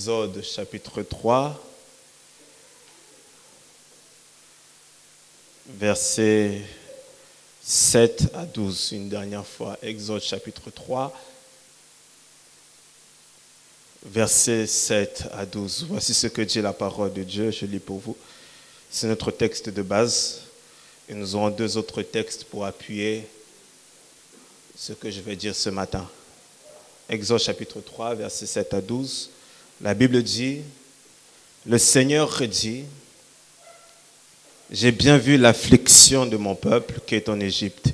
Exode chapitre 3, versets 7 à 12, une dernière fois. Exode chapitre 3, versets 7 à 12. Voici ce que dit la parole de Dieu, je lis pour vous. C'est notre texte de base et nous aurons deux autres textes pour appuyer ce que je vais dire ce matin. Exode chapitre 3, versets 7 à 12. La Bible dit, « Le Seigneur dit, j'ai bien vu l'affliction de mon peuple qui est en Égypte,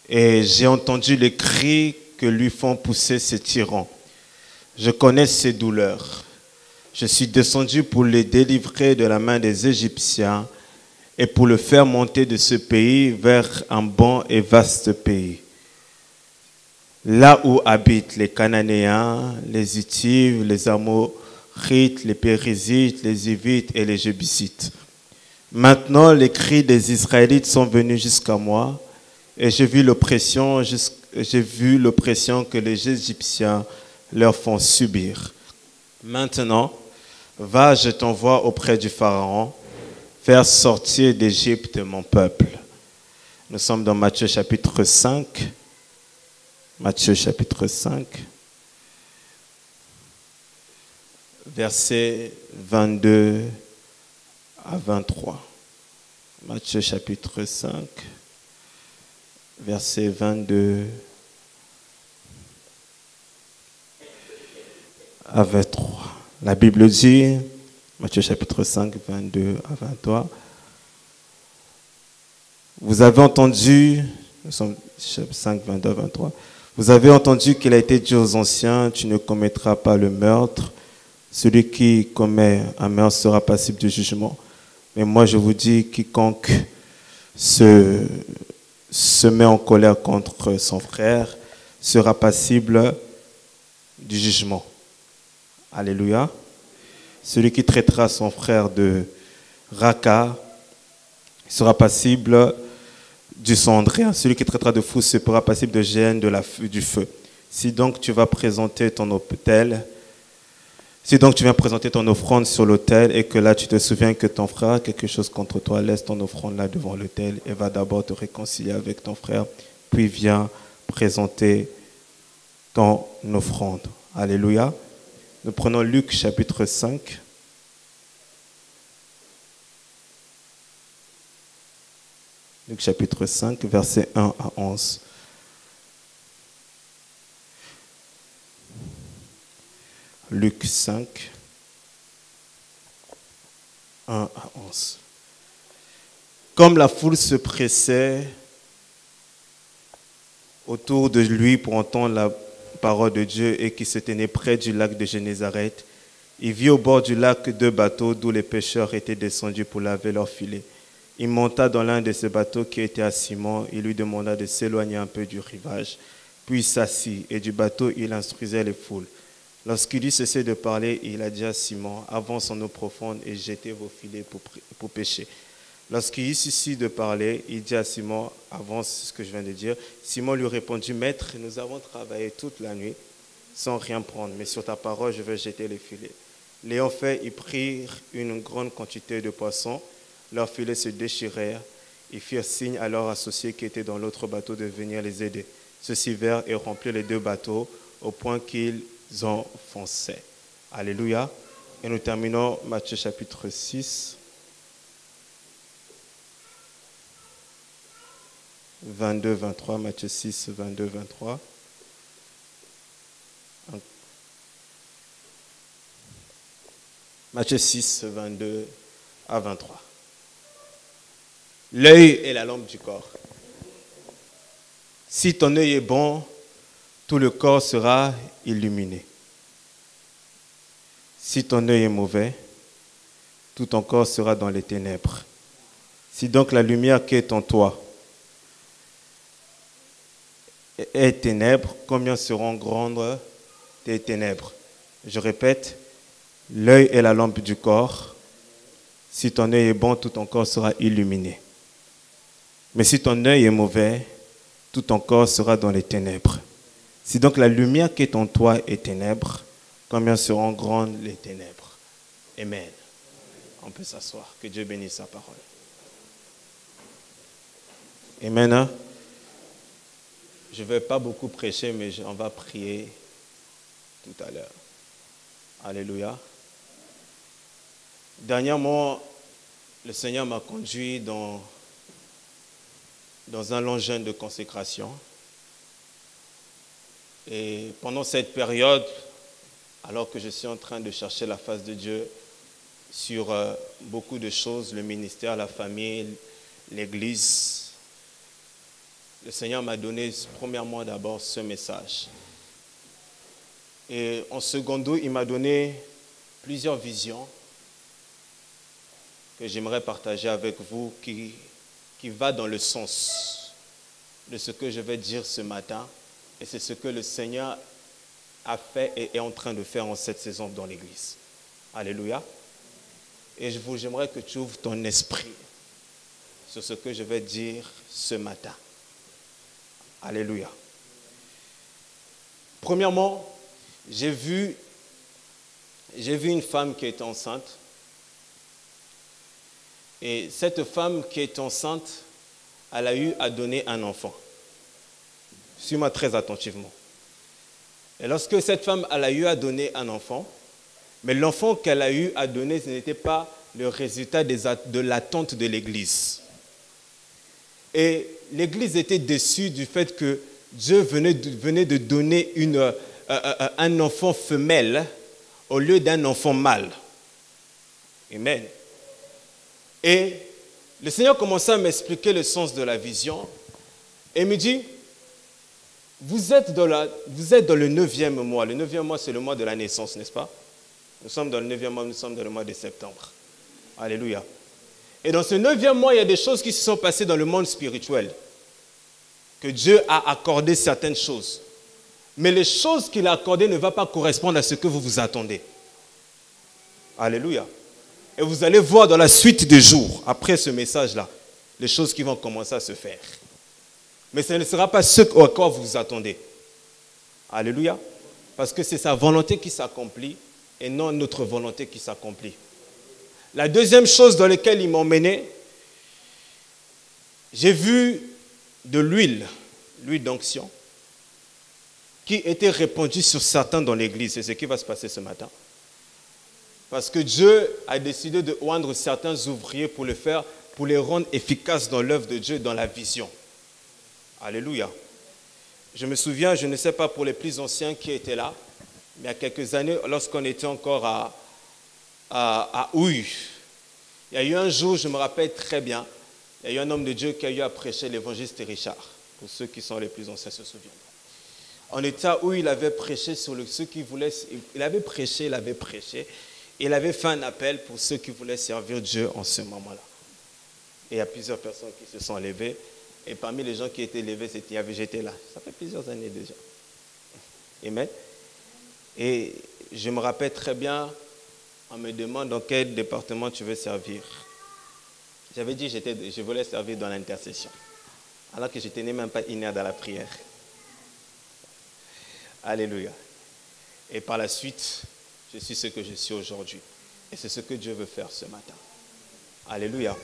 et j'ai entendu les cris que lui font pousser ses tyrans. Je connais ses douleurs. Je suis descendu pour les délivrer de la main des Égyptiens et pour le faire monter de ce pays vers un bon et vaste pays, là où habitent les Cananéens, les Hittites, les Amorites, les Périzites, les Hivites et les Jébusites. Maintenant, les cris des Israélites sont venus jusqu'à moi, et j'ai vu l'oppression que les Égyptiens leur font subir. Maintenant, va, je t'envoie auprès du Pharaon, faire sortir d'Égypte mon peuple. » Nous sommes dans Matthieu chapitre 5. Matthieu chapitre 5, versets 22 à 23. Matthieu chapitre 5, versets 22 à 23. La Bible dit, Matthieu chapitre 5, 22 à 23, vous avez entendu, nous sommes 5, 22 à 23, vous avez entendu qu'il a été dit aux anciens, tu ne commettras pas le meurtre, celui qui commet un meurtre sera passible du jugement. Mais moi je vous dis, quiconque se met en colère contre son frère sera passible du jugement. Alléluia. Celui qui traitera son frère de raca sera passible du cendré. Celui qui traitera de fou sera passible de gêne du feu. Si donc tu viens présenter ton offrande sur l'autel et que là tu te souviens que ton frère a quelque chose contre toi, laisse ton offrande là devant l'autel et va d'abord te réconcilier avec ton frère, puis viens présenter ton offrande. Alléluia. Nous prenons Luc chapitre 5. Luc chapitre 5, versets 1 à 11. Luc 5, 1 à 11. Comme la foule se pressait autour de lui pour entendre la parole de Dieu et qui se tenait près du lac de Génézareth, il vit au bord du lac deux bateaux d'où les pêcheurs étaient descendus pour laver leurs filets. Il monta dans l'un de ces bateaux qui était à Simon. Il lui demanda de s'éloigner un peu du rivage. Puis il s'assit et du bateau il instruisait les foules. Lorsqu'il eut cessé de parler, il a dit à Simon, avance en eau profonde et jetez vos filets pour pêcher. Lorsqu'il eut cessé de parler, il dit à Simon, avance ce que je viens de dire. Simon lui répondit, Maître, nous avons travaillé toute la nuit sans rien prendre, mais sur ta parole, je vais jeter les filets. L'ayant fait, ils prirent une grande quantité de poissons. Leurs filets se déchirèrent. Ils firent signe à leurs associés qui étaient dans l'autre bateau de venir les aider. Ceux-ci vinrent et remplirent les deux bateaux au point qu'ils enfonçaient. Alléluia. Et nous terminons Matthieu chapitre 6. 22, 23, Matthieu 6, 22, 23. Matthieu 6, 22 à 23. L'œil est la lampe du corps. Si ton œil est bon, tout le corps sera illuminé. Si ton œil est mauvais, tout ton corps sera dans les ténèbres. Si donc la lumière qui est en toi est ténèbres, combien seront grandes tes ténèbres? Je répète, l'œil est la lampe du corps. Si ton œil est bon, tout ton corps sera illuminé. Mais si ton œil est mauvais, tout ton corps sera dans les ténèbres. Si donc la lumière qui est en toi est ténèbres, combien seront grandes les ténèbres. Amen. On peut s'asseoir. Que Dieu bénisse sa parole. Amen. Hein? Je ne vais pas beaucoup prêcher, mais on va prier tout à l'heure. Alléluia. Dernièrement, le Seigneur m'a conduit dans un long jeûne de consécration. Et pendant cette période, alors que je suis en train de chercher la face de Dieu sur beaucoup de choses, le ministère, la famille, l'église, le Seigneur m'a donné premièrement d'abord ce message. Et en secondo, il m'a donné plusieurs visions que j'aimerais partager avec vous qui va dans le sens de ce que je vais dire ce matin. Et c'est ce que le Seigneur a fait et est en train de faire en cette saison dans l'église. Alléluia. Et j'aimerais que tu ouvres ton esprit sur ce que je vais dire ce matin. Alléluia. Premièrement, j'ai vu une femme qui est enceinte. Et cette femme qui est enceinte, elle a eu à donner un enfant. Suis-moi très attentivement. Et lorsque cette femme elle a eu à donner un enfant, mais l'enfant qu'elle a eu à donner, ce n'était pas le résultat de l'attente de l'Église. Et l'Église était déçue du fait que Dieu venait de donner un enfant femelle au lieu d'un enfant mâle. Amen. Et le Seigneur commençait à m'expliquer le sens de la vision et me dit, vous êtes dans le 9e mois. Le 9e mois, c'est le mois de la naissance, n'est-ce pas? Nous sommes dans le 9e mois, nous sommes dans le mois de septembre. Alléluia. Et dans ce 9e mois, il y a des choses qui se sont passées dans le monde spirituel. Que Dieu a accordé certaines choses. Mais les choses qu'il a accordées ne vont pas correspondre à ce que vous vous attendez. Alléluia. Et vous allez voir dans la suite des jours, après ce message-là, les choses qui vont commencer à se faire. Mais ce ne sera pas ce à quoi vous vous attendez. Alléluia. Parce que c'est sa volonté qui s'accomplit et non notre volonté qui s'accomplit. La deuxième chose dans laquelle il m'a emmené, j'ai vu de l'huile d'onction, qui était répandue sur certains dans l'église. C'est ce qui va se passer ce matin. Parce que Dieu a décidé de oindre certains ouvriers pour les rendre efficaces dans l'œuvre de Dieu, dans la vision. Alléluia. Je me souviens, je ne sais pas pour les plus anciens qui étaient là, mais il y a quelques années, lorsqu'on était encore à Houille, il y a eu un jour, je me rappelle très bien, il y a eu un homme de Dieu qui a eu à prêcher l'évangéliste Richard. Pour ceux qui sont les plus anciens se souviennent. En état où il avait prêché sur ceux qui voulaient, il avait prêché, il avait fait un appel pour ceux qui voulaient servir Dieu en ce moment-là. Et il y a plusieurs personnes qui se sont levées. Et parmi les gens qui étaient levés, j'étais là. Ça fait plusieurs années déjà. Amen. Et je me rappelle très bien, on me demande dans quel département tu veux servir. J'avais dit que je voulais servir dans l'intercession. Alors que je n'étais même pas inné dans la prière. Alléluia. Et par la suite, je suis ce que je suis aujourd'hui. Et c'est ce que Dieu veut faire ce matin. Alléluia.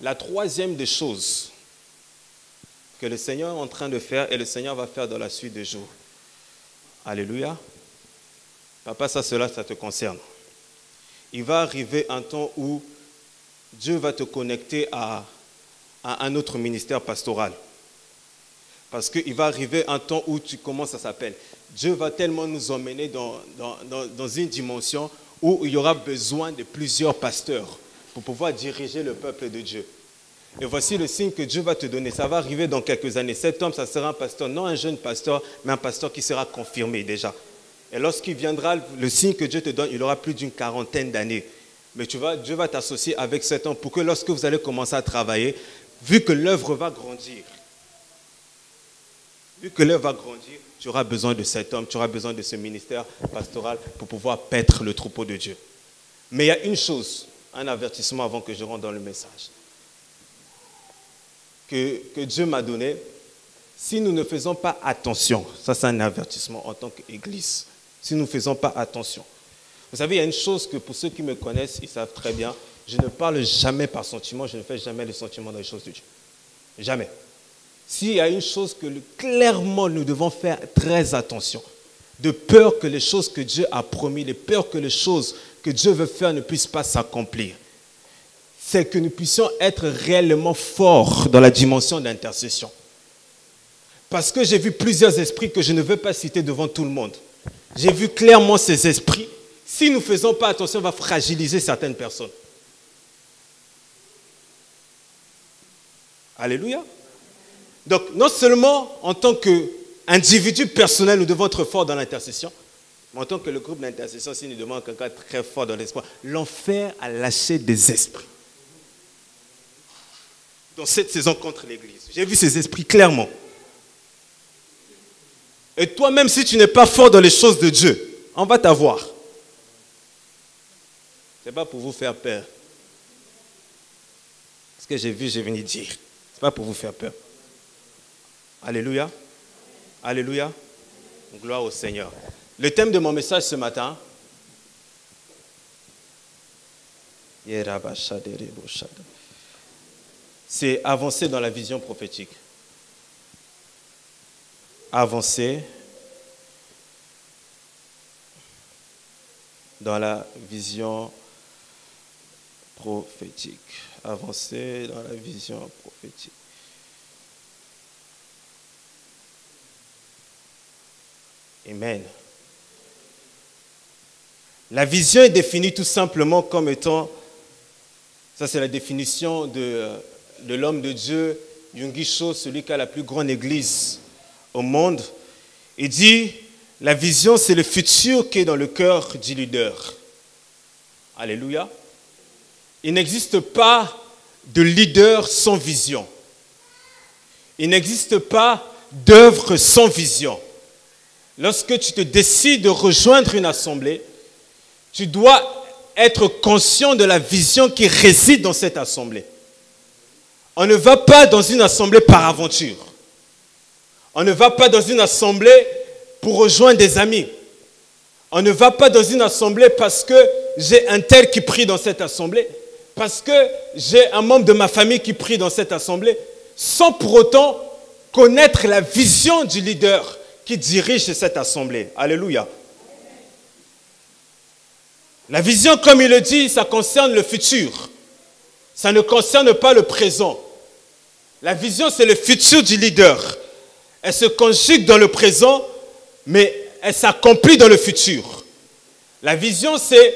La troisième des choses que le Seigneur est en train de faire et le Seigneur va faire dans la suite des jours. Alléluia. Papa, ça te concerne. Il va arriver un temps où Dieu va te connecter à un autre ministère pastoral. Parce qu'il va arriver un temps où comment ça s'appelle? Dieu va tellement nous emmener dans une dimension où il y aura besoin de plusieurs pasteurs pour pouvoir diriger le peuple de Dieu. Et voici le signe que Dieu va te donner. Ça va arriver dans quelques années. Cet homme, ça sera un pasteur, non un jeune pasteur, mais un pasteur qui sera confirmé déjà. Et lorsqu'il viendra, le signe que Dieu te donne, il aura plus d'une quarantaine d'années. Mais Dieu va t'associer avec cet homme pour que lorsque vous allez commencer à travailler, vu que l'œuvre va grandir, tu auras besoin de cet homme, tu auras besoin de ce ministère pastoral pour pouvoir paître le troupeau de Dieu. Mais il y a une chose, un avertissement avant que je rentre dans le message, que Dieu m'a donné. Si nous ne faisons pas attention, ça c'est un avertissement en tant qu'Église, si nous ne faisons pas attention. Vous savez, il y a une chose que pour ceux qui me connaissent, ils savent très bien, je ne parle jamais par sentiment, je ne fais jamais les sentiments dans les choses de Dieu. Jamais. S'il y a une chose que clairement nous devons faire très attention, de peur que les choses que Dieu a promis, de peur que les choses que Dieu veut faire ne puissent pas s'accomplir, c'est que nous puissions être réellement forts dans la dimension d'intercession. Parce que j'ai vu plusieurs esprits que je ne veux pas citer devant tout le monde. J'ai vu clairement ces esprits. Si nous ne faisons pas attention, on va fragiliser certaines personnes. Alléluia. Donc, non seulement en tant qu'individu personnel, nous devons être forts dans l'intercession, mais en tant que le groupe d'intercession, si nous devons quelqu'un très fort dans l'espoir, l'enfer a lâché des esprits dans cette saison contre l'Église. J'ai vu ces esprits clairement. Et toi, même si tu n'es pas fort dans les choses de Dieu, on va t'avoir. Ce n'est pas pour vous faire peur. Ce que j'ai vu, j'ai venu dire. Ce n'est pas pour vous faire peur. Alléluia. Alléluia. Gloire au Seigneur. Le thème de mon message ce matin, c'est avancer dans la vision prophétique. Avancer dans la vision prophétique. Avancer dans la vision prophétique. Amen. La vision est définie tout simplement comme étant, ça c'est la définition de l'homme de Dieu, Yonggi Cho, celui qui a la plus grande église au monde. Il dit, la vision c'est le futur qui est dans le cœur du leader. Alléluia. Il n'existe pas de leader sans vision. Il n'existe pas d'œuvre sans vision. Lorsque tu te décides de rejoindre une assemblée, tu dois être conscient de la vision qui réside dans cette assemblée. On ne va pas dans une assemblée par aventure. On ne va pas dans une assemblée pour rejoindre des amis. On ne va pas dans une assemblée parce que j'ai un tel qui prie dans cette assemblée, parce que j'ai un membre de ma famille qui prie dans cette assemblée, sans pour autant connaître la vision du leader qui dirige cette assemblée. Alléluia. La vision, comme il le dit, ça concerne le futur. Ça ne concerne pas le présent. La vision, c'est le futur du leader. Elle se conjugue dans le présent, mais elle s'accomplit dans le futur. La vision, c'est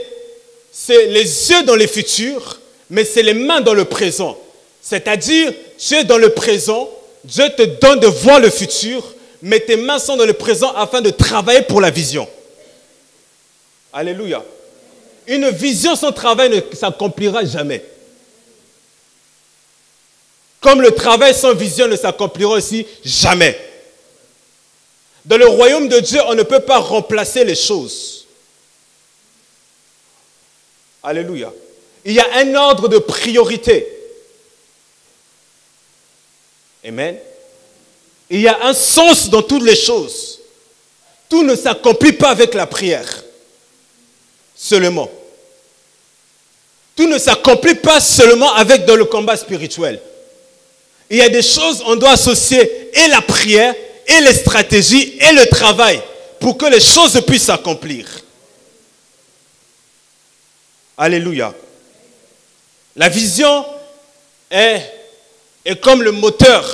les yeux dans le futur, mais c'est les mains dans le présent. C'est-à-dire, tu es dans le présent, Dieu te donne de voir le futur, mais tes mains sont dans le présent afin de travailler pour la vision. Alléluia. Une vision sans travail ne s'accomplira jamais. Comme le travail sans vision ne s'accomplira aussi jamais. Dans le royaume de Dieu, on ne peut pas remplacer les choses. Alléluia. Il y a un ordre de priorité. Amen. Il y a un sens dans toutes les choses. Tout ne s'accomplit pas avec la prière seulement. Tout ne s'accomplit pas seulement avec dans le combat spirituel. Il y a des choses, on doit associer et la prière, et les stratégies, et le travail, pour que les choses puissent s'accomplir. Alléluia. La vision est comme le moteur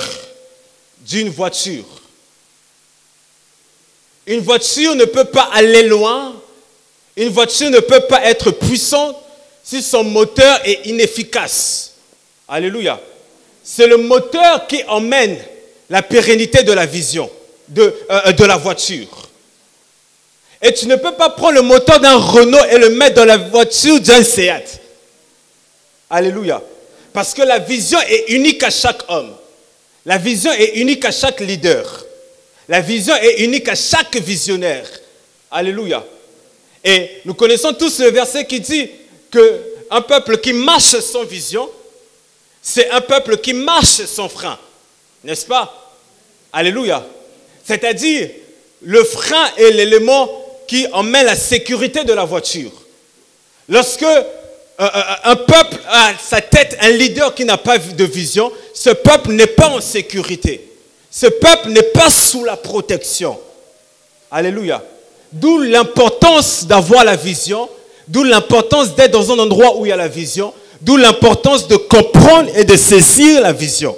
d'une voiture. Une voiture ne peut pas aller loin, une voiture ne peut pas être puissante si son moteur est inefficace. Alléluia. C'est le moteur qui emmène la pérennité de la vision, de la voiture. Et tu ne peux pas prendre le moteur d'un Renault et le mettre dans la voiture d'un Seat. Alléluia. Parce que la vision est unique à chaque homme. La vision est unique à chaque leader. La vision est unique à chaque visionnaire. Alléluia. Et nous connaissons tous le verset qui dit qu'un peuple qui marche sans vision, c'est un peuple qui marche sans frein. N'est-ce pas? Alléluia. C'est-à-dire, le frein est l'élément qui emmène la sécurité de la voiture. Lorsque un peuple a à sa tête un leader qui n'a pas de vision, ce peuple n'est pas en sécurité. Ce peuple n'est pas sous la protection. Alléluia. D'où l'importance d'avoir la vision, d'où l'importance d'être dans un endroit où il y a la vision, d'où l'importance de comprendre et de saisir la vision.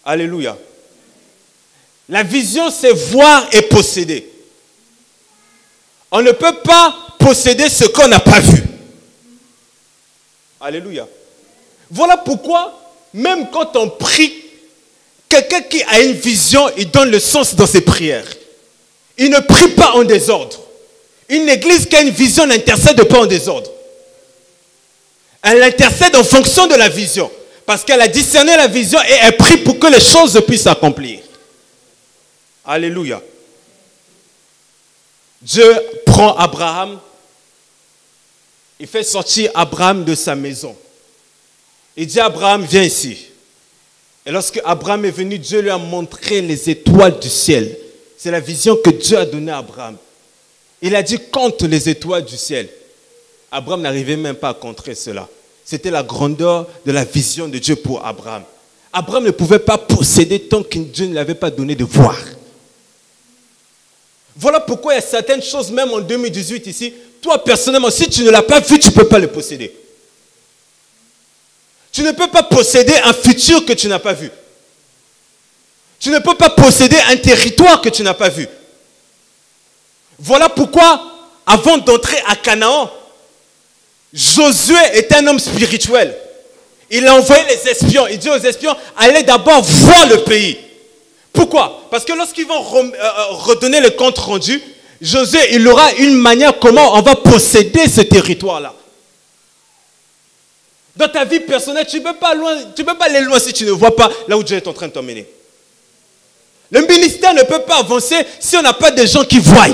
Alléluia. La vision, c'est voir et posséder. On ne peut pas posséder ce qu'on n'a pas vu. Alléluia. Voilà pourquoi, même quand on prie, quelqu'un qui a une vision, il donne le sens dans ses prières. Il ne prie pas en désordre. Une église qui a une vision n'intercède pas en désordre. Elle intercède en fonction de la vision. Parce qu'elle a discerné la vision et elle prie pour que les choses puissent s'accomplir. Alléluia. Dieu prend Abraham. Il fait sortir Abraham de sa maison. Il dit à Abraham, viens ici. Et lorsque Abraham est venu, Dieu lui a montré les étoiles du ciel. C'est la vision que Dieu a donnée à Abraham. Il a dit, compte les étoiles du ciel. Abraham n'arrivait même pas à compter cela. C'était la grandeur de la vision de Dieu pour Abraham. Abraham ne pouvait pas posséder tant que Dieu ne l'avait pas donné de voir. Voilà pourquoi il y a certaines choses, même en 2018 ici, toi personnellement, si tu ne l'as pas vu, tu ne peux pas le posséder. Tu ne peux pas posséder un futur que tu n'as pas vu. Tu ne peux pas posséder un territoire que tu n'as pas vu. Voilà pourquoi, avant d'entrer à Canaan, Josué est un homme spirituel. Il a envoyé les espions. Il dit aux espions, allez d'abord voir le pays. Pourquoi? Parce que lorsqu'ils vont redonner le compte rendu, Josué, il aura une manière comment on va posséder ce territoire-là. Dans ta vie personnelle, tu ne peux pas aller loin si tu ne vois pas là où Dieu est en train de t'emmener. Le ministère ne peut pas avancer si on n'a pas de gens qui voient.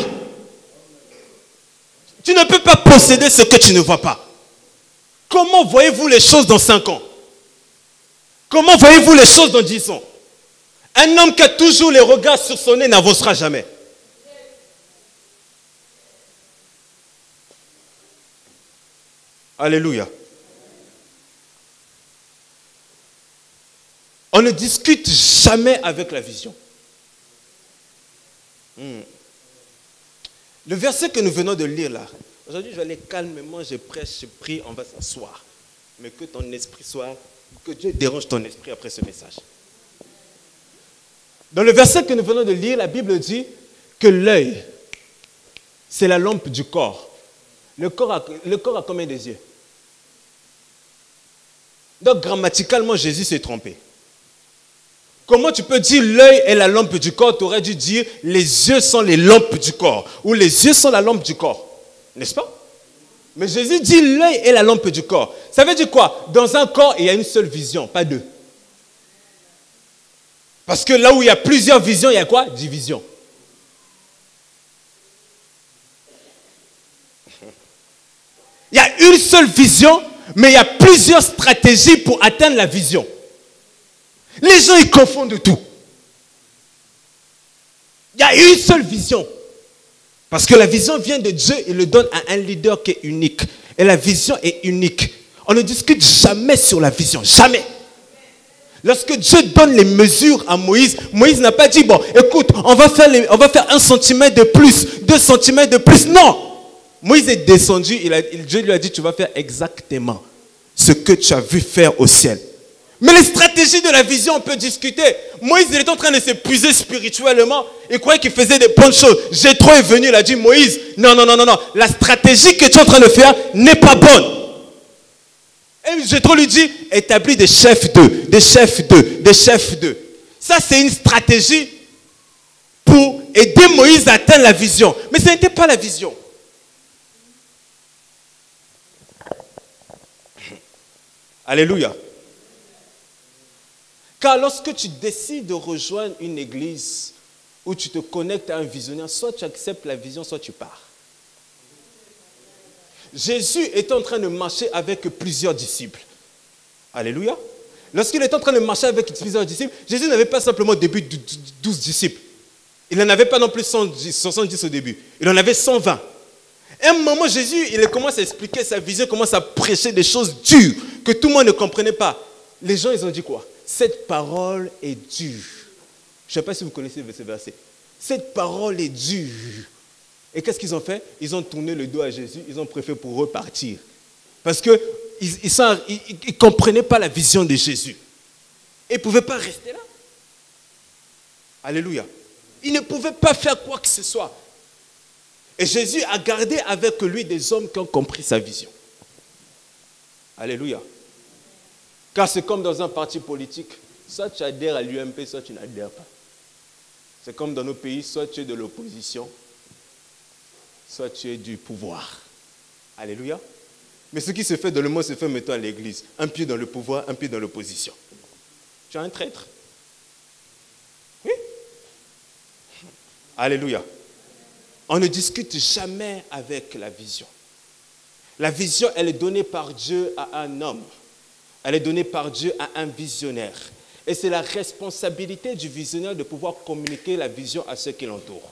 Tu ne peux pas posséder ce que tu ne vois pas. Comment voyez-vous les choses dans 5 ans? Comment voyez-vous les choses dans 10 ans? Un homme qui a toujours les regards sur son nez n'avancera jamais. Alléluia. On ne discute jamais avec la vision. Le verset que nous venons de lire là, aujourd'hui je vais aller calmement, je prêche, je prie, on va s'asseoir. Mais que ton esprit soit, que Dieu dérange ton esprit après ce message. Dans le verset que nous venons de lire, la Bible dit que l'œil, c'est la lampe du corps. Le corps a combien de yeux? Donc grammaticalement, Jésus s'est trompé. Comment tu peux dire l'œil est la lampe du corps? Tu aurais dû dire les yeux sont les lampes du corps. Ou les yeux sont la lampe du corps. N'est-ce pas? Mais Jésus dit l'œil est la lampe du corps. Ça veut dire quoi? Dans un corps, il y a une seule vision, pas deux. Parce que là où il y a plusieurs visions, il y a quoi? Division. Il y a une seule vision, mais il y a plusieurs stratégies pour atteindre la vision. Les gens, ils confondent tout. Il y a une seule vision. Parce que la vision vient de Dieu, il le donne à un leader qui est unique. Et la vision est unique. On ne discute jamais sur la vision, jamais. Lorsque Dieu donne les mesures à Moïse, Moïse n'a pas dit, bon, écoute, on va faire 1 centimètre de plus, 2 centimètres de plus. Non. Moïse est descendu, Dieu lui a dit, tu vas faire exactement ce que tu as vu faire au ciel. Mais les stratégies de la vision, on peut discuter. Moïse, il est en train de s'épuiser spirituellement. Il croyait qu'il faisait des bonnes choses. Jéthro est venu, il a dit, Moïse, non. La stratégie que tu es en train de faire n'est pas bonne. Et Jéthro lui dit, établis des chefs des chefs d'eux. Ça, c'est une stratégie pour aider Moïse à atteindre la vision. Mais ce n'était pas la vision. Alléluia. Car lorsque tu décides de rejoindre une église où tu te connectes à un visionnaire, soit tu acceptes la vision, soit tu pars. Jésus est en train de marcher avec plusieurs disciples. Alléluia. Lorsqu'il est en train de marcher avec plusieurs disciples, Jésus n'avait pas simplement au début 12 disciples. Il n'en avait pas non plus 70 au début. Il en avait 120. Et à un moment, Jésus, il commence à expliquer sa vision, il commence à prêcher des choses dures que tout le monde ne comprenait pas. Les gens, ils ont dit quoi? Cette parole est dure. Je ne sais pas si vous connaissez ce verset. Cette parole est dure. Et qu'est-ce qu'ils ont fait? Ils ont tourné le dos à Jésus, ils ont préféré pour repartir. Parce qu'ils ne comprenaient pas la vision de Jésus. Et ils ne pouvaient pas rester là. Alléluia. Ils ne pouvaient pas faire quoi que ce soit. Et Jésus a gardé avec lui des hommes qui ont compris sa vision. Alléluia. Car c'est comme dans un parti politique, soit tu adhères à l'UMP, soit tu n'adhères pas. C'est comme dans nos pays, soit tu es de l'opposition, soit tu es du pouvoir. Alléluia. Mais ce qui se fait dans le monde se fait maintenant à l'église. Un pied dans le pouvoir, un pied dans l'opposition. Tu es un traître. Oui. Alléluia. On ne discute jamais avec la vision. La vision, elle est donnée par Dieu à un homme. Elle est donnée par Dieu à un visionnaire. Et c'est la responsabilité du visionnaire de pouvoir communiquer la vision à ceux qui l'entourent.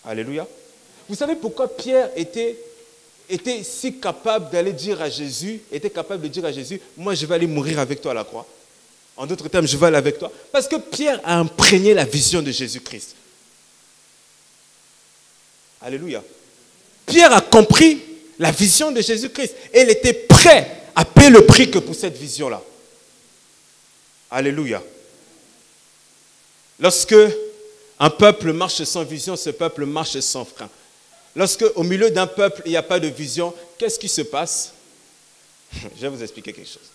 Alléluia. Vous savez pourquoi Pierre était si capable d'aller dire à Jésus, moi je vais aller mourir avec toi à la croix. En d'autres termes, je vais aller avec toi. Parce que Pierre a imprégné la vision de Jésus-Christ. Alléluia. Pierre a compris la vision de Jésus-Christ. Et il était prêt à payer le prix que pour cette vision-là. Alléluia. Lorsque un peuple marche sans vision, ce peuple marche sans frein. Lorsque au milieu d'un peuple, il n'y a pas de vision, qu'est-ce qui se passe? Je vais vous expliquer quelque chose.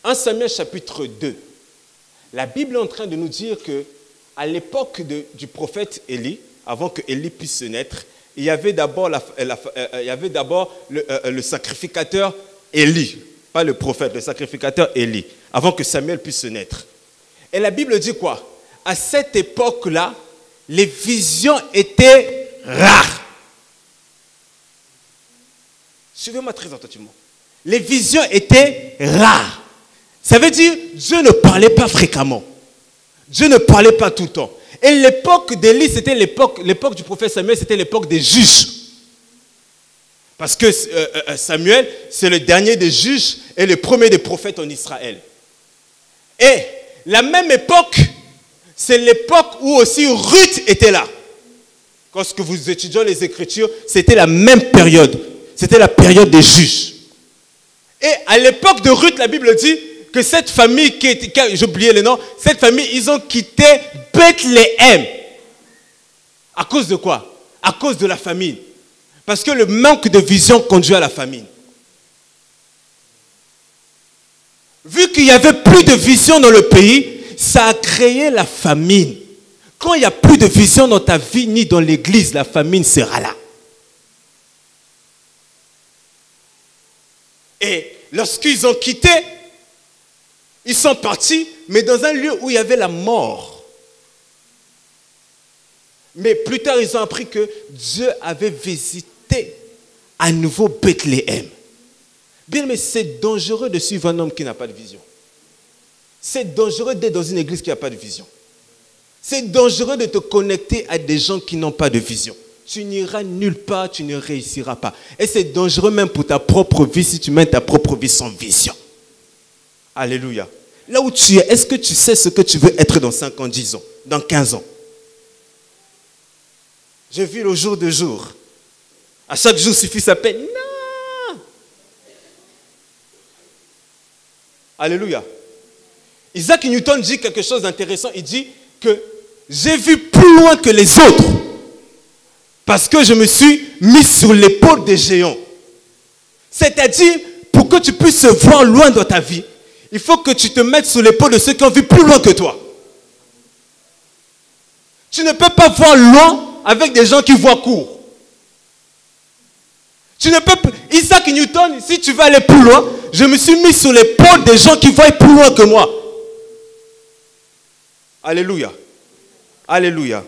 1 Samuel chapitre 2. La Bible est en train de nous dire qu'à l'époque du prophète Élie, avant que Élie puisse naître, il y avait d'abord le sacrificateur Élie, pas le prophète, le sacrificateur Élie, avant que Samuel puisse naître. Et la Bible dit quoi? À cette époque-là, les visions étaient rares. Suivez-moi très attentivement. Les visions étaient rares. Ça veut dire Dieu ne parlait pas fréquemment. Dieu ne parlait pas tout le temps. Et l'époque d'Élie, c'était l'époque du prophète Samuel, c'était l'époque des juges. Parce que Samuel, c'est le dernier des juges et le premier des prophètes en Israël. Et la même époque, c'est l'époque où aussi Ruth était là. Lorsque vous étudiez les Écritures, c'était la même période. C'était la période des juges. Et à l'époque de Ruth, la Bible dit que cette famille, j'ai oublié le nom, cette famille, ils ont quitté Bethléem. À cause de quoi? À cause de la famine. Parce que le manque de vision conduit à la famine. Vu qu'il n'y avait plus de vision dans le pays, ça a créé la famine. Quand il n'y a plus de vision dans ta vie ni dans l'église, la famine sera là. Et lorsqu'ils ont quitté, ils sont partis, mais dans un lieu où il y avait la mort. Mais plus tard, ils ont appris que Dieu avait visité à nouveau Bethléem. Bien, mais c'est dangereux de suivre un homme qui n'a pas de vision. C'est dangereux d'être dans une église qui n'a pas de vision. C'est dangereux de te connecter à des gens qui n'ont pas de vision. Tu n'iras nulle part, tu ne réussiras pas. Et c'est dangereux même pour ta propre vie si tu mènes ta propre vie sans vision. Alléluia. Là où tu es, est-ce que tu sais ce que tu veux être dans 5 ans, 10 ans, dans 15 ans? Je vis le jour de jour. À chaque jour suffit sa peine. Non. Alléluia. Isaac Newton dit quelque chose d'intéressant. Il dit que j'ai vu plus loin que les autres parce que je me suis mis sur l'épaule des géants. C'est-à-dire, pour que tu puisses voir loin dans ta vie, il faut que tu te mettes sur l'épaule de ceux qui ont vu plus loin que toi. Tu ne peux pas voir loin avec des gens qui voient court. Tu ne peux pas. Isaac Newton, si tu veux aller plus loin, je me suis mis sur l'épaule des gens qui voient plus loin que moi. Alléluia. Alléluia.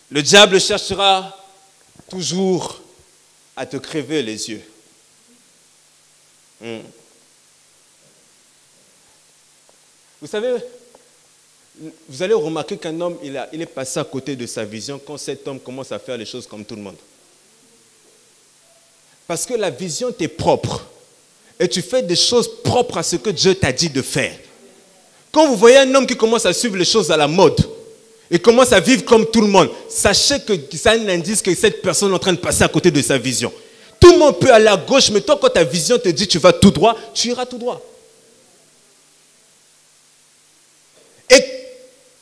Le diable cherchera toujours à te crever les yeux. Vous savez, Vous allez remarquer qu'un homme, il est passé à côté de sa vision quand cet homme commence à faire les choses comme tout le monde. Parce que la vision t'est propre. Et tu fais des choses propres à ce que Dieu t'a dit de faire. Quand vous voyez un homme qui commence à suivre les choses à la mode, et commence à vivre comme tout le monde, sachez que c'est un indice que cette personne est en train de passer à côté de sa vision. Tout le monde peut aller à gauche, mais toi, quand ta vision te dit tu vas tout droit, tu iras tout droit. Et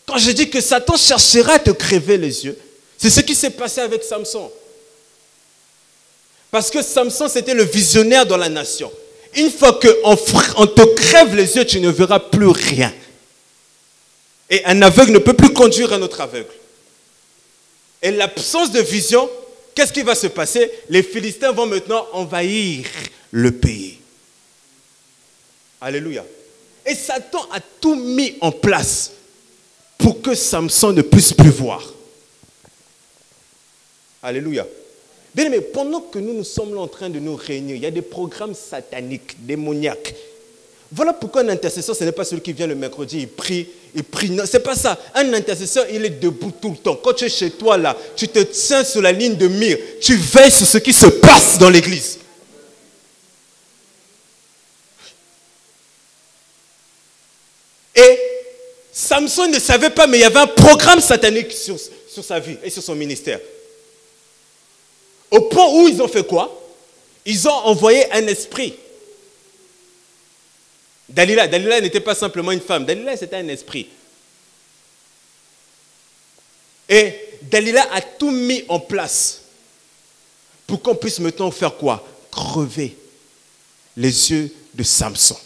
quand je dis que Satan cherchera à te crever les yeux, c'est ce qui s'est passé avec Samson. Parce que Samson, c'était le visionnaire dans la nation. Une fois qu'on te crève les yeux, tu ne verras plus rien. Et un aveugle ne peut plus conduire un autre aveugle. Et l'absence de vision, qu'est-ce qui va se passer? Les Philistins vont maintenant envahir le pays. Alléluia. Et Satan a tout mis en place pour que Samson ne puisse plus voir. Alléluia. Bien aimé, pendant que nous sommes là en train de nous réunir, il y a des programmes sataniques, démoniaques. Voilà pourquoi un intercesseur, ce n'est pas celui qui vient le mercredi, il prie. Non, c'est pas ça. Un intercesseur, il est debout tout le temps. Quand tu es chez toi là, tu te tiens sur la ligne de mire, tu veilles sur ce qui se passe dans l'église. Et Samson ne savait pas, mais il y avait un programme satanique sur sa vie et sur son ministère. Au point où ils ont fait quoi? Ils ont envoyé un esprit. Dalila n'était pas simplement une femme. Dalila, c'était un esprit. Et Dalila a tout mis en place pour qu'on puisse maintenant faire quoi? Crever les yeux de Samson.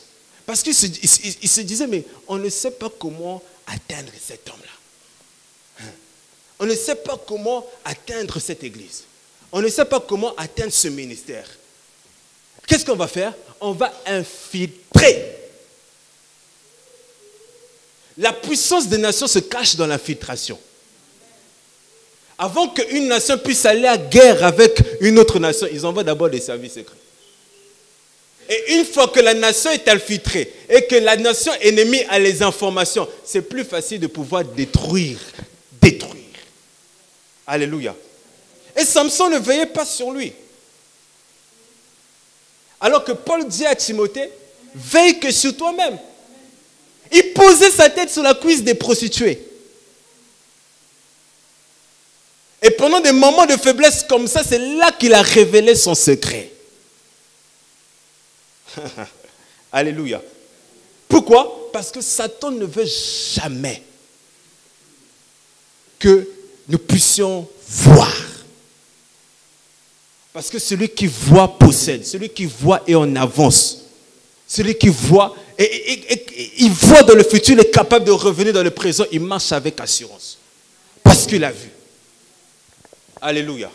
Parce qu'il se disait, mais on ne sait pas comment atteindre cet homme-là. On ne sait pas comment atteindre cette église. On ne sait pas comment atteindre ce ministère. Qu'est-ce qu'on va faire? On va infiltrer. La puissance des nations se cache dans l'infiltration. Avant qu'une nation puisse aller à guerre avec une autre nation, ils envoient d'abord des services secrets. Et une fois que la nation est infiltrée et que la nation ennemie a les informations, c'est plus facile de pouvoir détruire. Alléluia. Et Samson ne veillait pas sur lui. Alors que Paul dit à Timothée, veille que sur toi-même. Il posait sa tête sur la cuisse des prostituées. Et pendant des moments de faiblesse comme ça, c'est là qu'il a révélé son secret. Alléluia. Pourquoi? Parce que Satan ne veut jamais que nous puissions voir. Parce que celui qui voit possède. Celui qui voit est en avance. Celui qui voit, il voit dans le futur, il est capable de revenir dans le présent. Il marche avec assurance. Parce qu'il a vu. Alléluia.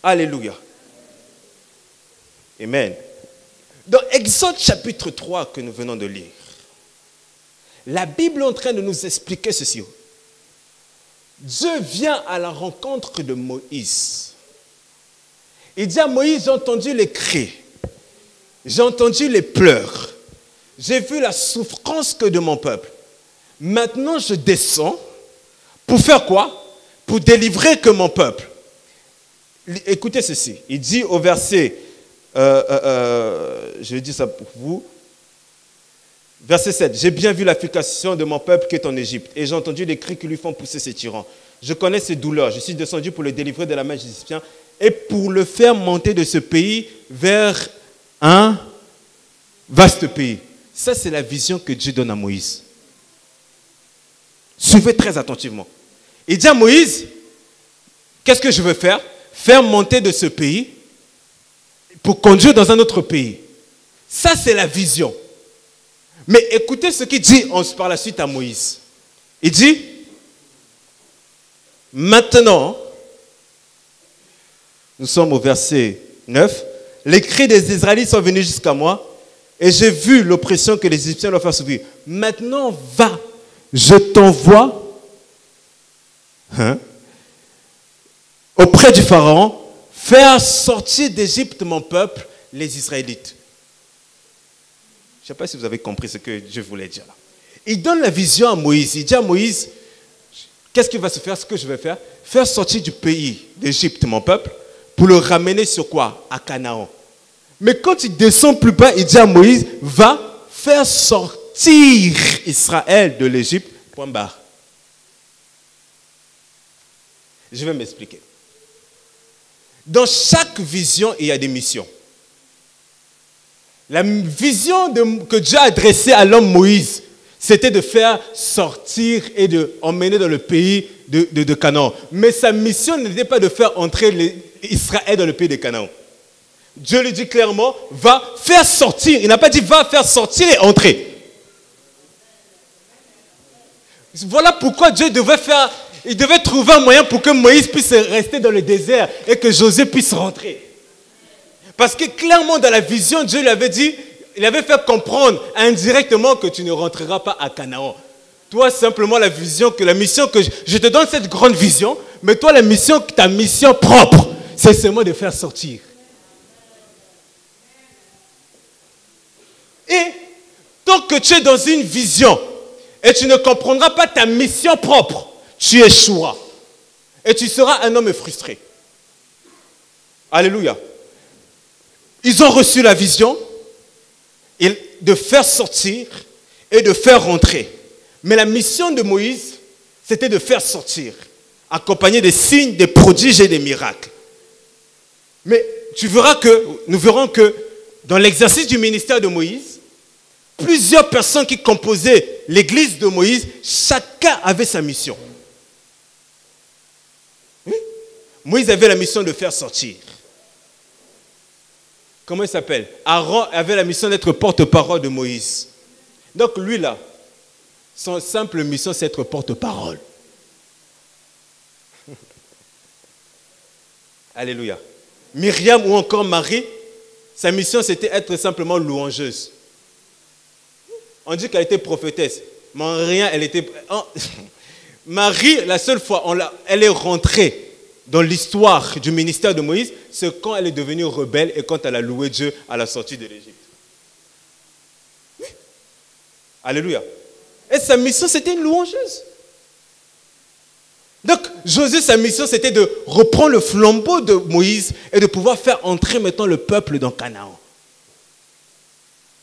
Alléluia. Amen. Dans Exode chapitre 3 que nous venons de lire, la Bible est en train de nous expliquer ceci. Dieu vient à la rencontre de Moïse. Il dit à Moïse, j'ai entendu les cris, j'ai entendu les pleurs, j'ai vu la souffrance que de mon peuple. Maintenant, je descends pour faire quoi? Pour délivrer que mon peuple. Écoutez ceci, il dit au verset, je dis ça pour vous, verset 7, j'ai bien vu l'affliction de mon peuple qui est en Égypte, et j'ai entendu les cris qui lui font pousser ses tyrans. Je connais ses douleurs, je suis descendu pour le délivrer de la main des Égyptiens, et pour le faire monter de ce pays vers un vaste pays. Ça, c'est la vision que Dieu donne à Moïse. Suivez très attentivement. Il dit à Moïse, qu'est-ce que je veux faire? Faire monter de ce pays pour conduire dans un autre pays. Ça, c'est la vision. Mais écoutez ce qu'il dit par la suite à Moïse. Il dit, maintenant, nous sommes au verset 9, les cris des Israélites sont venus jusqu'à moi et j'ai vu l'oppression que les Égyptiens leur font subir. Maintenant, va, je t'envoie auprès du Pharaon, faire sortir d'Égypte mon peuple, les Israélites. Je ne sais pas si vous avez compris ce que je voulais dire là. Il donne la vision à Moïse. Il dit à Moïse, qu'est-ce qui va se faire? Ce que je vais faire, faire sortir du pays d'Égypte mon peuple pour le ramener sur quoi? À Canaan. Mais quand il descend plus bas, il dit à Moïse, va faire sortir Israël de l'Égypte. Point barre. Je vais m'expliquer. Dans chaque vision, il y a des missions. La vision que Dieu a adressée à l'homme Moïse, c'était de faire sortir et d'emmener dans le pays de Canaan. Mais sa mission n'était pas de faire entrer Israël dans le pays de Canaan. Dieu lui dit clairement, va faire sortir. Il n'a pas dit va faire sortir et entrer. Voilà pourquoi Dieu devait trouver un moyen pour que Moïse puisse rester dans le désert et que Josué puisse rentrer. Parce que clairement dans la vision, Dieu lui avait dit, il avait fait comprendre indirectement que tu ne rentreras pas à Canaan. Toi, simplement la mission que je te donne cette grande vision, mais toi, ta mission propre, c'est seulement de faire sortir. Et tant que tu es dans une vision et tu ne comprendras pas ta mission propre, tu échoueras. Et tu seras un homme frustré. Alléluia. Ils ont reçu la vision de faire sortir et de faire rentrer. Mais la mission de Moïse, c'était de faire sortir, accompagné des signes, des prodiges et des miracles. Mais nous verrons que dans l'exercice du ministère de Moïse, plusieurs personnes qui composaient l'église de Moïse, chacun avait sa mission. Oui? Moïse avait la mission de faire sortir. Comment il s'appelle? Aaron avait la mission d'être porte-parole de Moïse. Donc lui là, son simple mission c'est être porte-parole. Alléluia. Myriam ou encore Marie, sa mission c'était être simplement louangeuse. On dit qu'elle était prophétesse, mais en rien elle était... Marie, la seule fois, elle est rentrée dans l'histoire du ministère de Moïse, c'est quand elle est devenue rebelle et quand elle a loué Dieu à la sortie de l'Égypte. Oui. Alléluia. Et sa mission, c'était une louangeuse. Donc, Josué, sa mission, c'était de reprendre le flambeau de Moïse et de pouvoir faire entrer maintenant le peuple dans Canaan.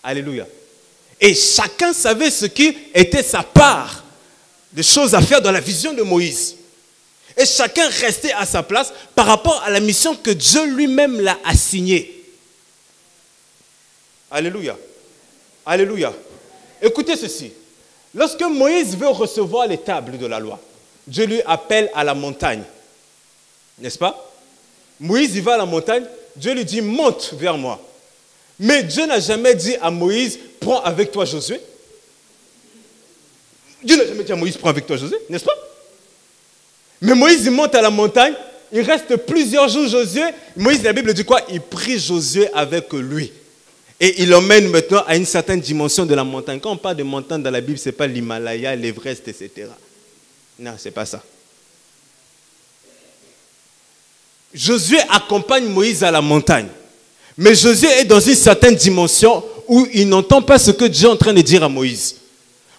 Alléluia. Et chacun savait ce qui était sa part de choses à faire dans la vision de Moïse. Et chacun restait à sa place par rapport à la mission que Dieu lui-même l'a assignée. Alléluia. Alléluia. Écoutez ceci. Lorsque Moïse veut recevoir les tables de la loi, Dieu lui appelle à la montagne. N'est-ce pas? Moïse il va à la montagne, Dieu lui dit monte vers moi. Mais Dieu n'a jamais dit à Moïse prends avec toi Josué. Dieu n'a jamais dit à Moïse prends avec toi Josué, n'est-ce pas? Mais Moïse, il monte à la montagne, il reste plusieurs jours Josué. Moïse, la Bible dit quoi? Il prit Josué avec lui. Et il l'emmène maintenant à une certaine dimension de la montagne. Quand on parle de montagne dans la Bible, ce n'est pas l'Himalaya, l'Everest, etc. Non, ce n'est pas ça. Josué accompagne Moïse à la montagne. Mais Josué est dans une certaine dimension où il n'entend pas ce que Dieu est en train de dire à Moïse.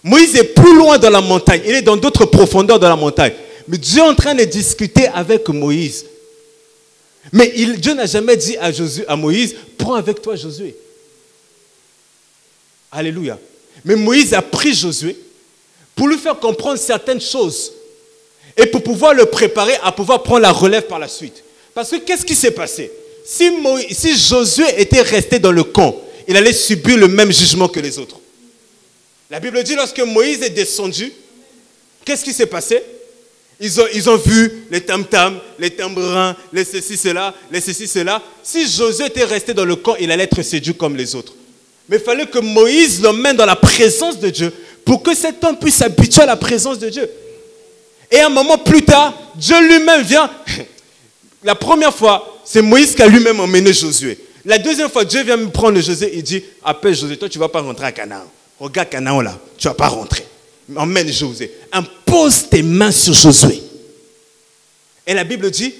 Moïse est plus loin dans la montagne, il est dans d'autres profondeurs dans la montagne. Mais Dieu est en train de discuter avec Moïse. Mais Dieu n'a jamais dit à Moïse, prends avec toi Josué. Alléluia. Mais Moïse a pris Josué pour lui faire comprendre certaines choses et pour pouvoir le préparer à pouvoir prendre la relève par la suite. Parce que qu'est-ce qui s'est passé? Si Josué était resté dans le camp, il allait subir le même jugement que les autres. La Bible dit lorsque Moïse est descendu, qu'est-ce qui s'est passé? Ils ont vu les tam-tams, les tambourins, les ceci, cela, les ceci, cela. Si Josué était resté dans le camp, il allait être séduit comme les autres. Mais il fallait que Moïse l'emmène dans la présence de Dieu pour que cet homme puisse s'habituer à la présence de Dieu. Et un moment plus tard, Dieu lui-même vient. La première fois, c'est Moïse qui a lui-même emmené Josué. La deuxième fois, Dieu vient me prendre Josué et dit, appelle Josué, toi tu ne vas pas rentrer à Canaan. Regarde Canaan là, tu ne vas pas rentrer. Emmène Josué. Impose tes mains sur Josué. Et la Bible dit,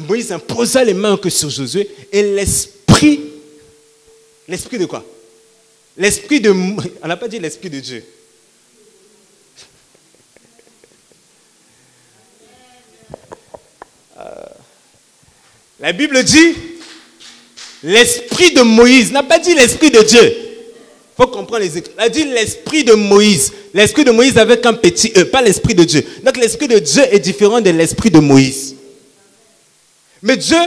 Moïse imposa les mains sur Josué et l'esprit de quoi? L'esprit de... On n'a pas dit l'esprit de Dieu. La Bible dit, l'esprit de Moïse, n'a pas dit l'esprit de Dieu. Il faut comprendre les écritures. Elle a dit l'esprit de Moïse. L'esprit de Moïse avec un petit E, pas l'esprit de Dieu. Donc l'esprit de Dieu est différent de l'esprit de Moïse. Mais Dieu,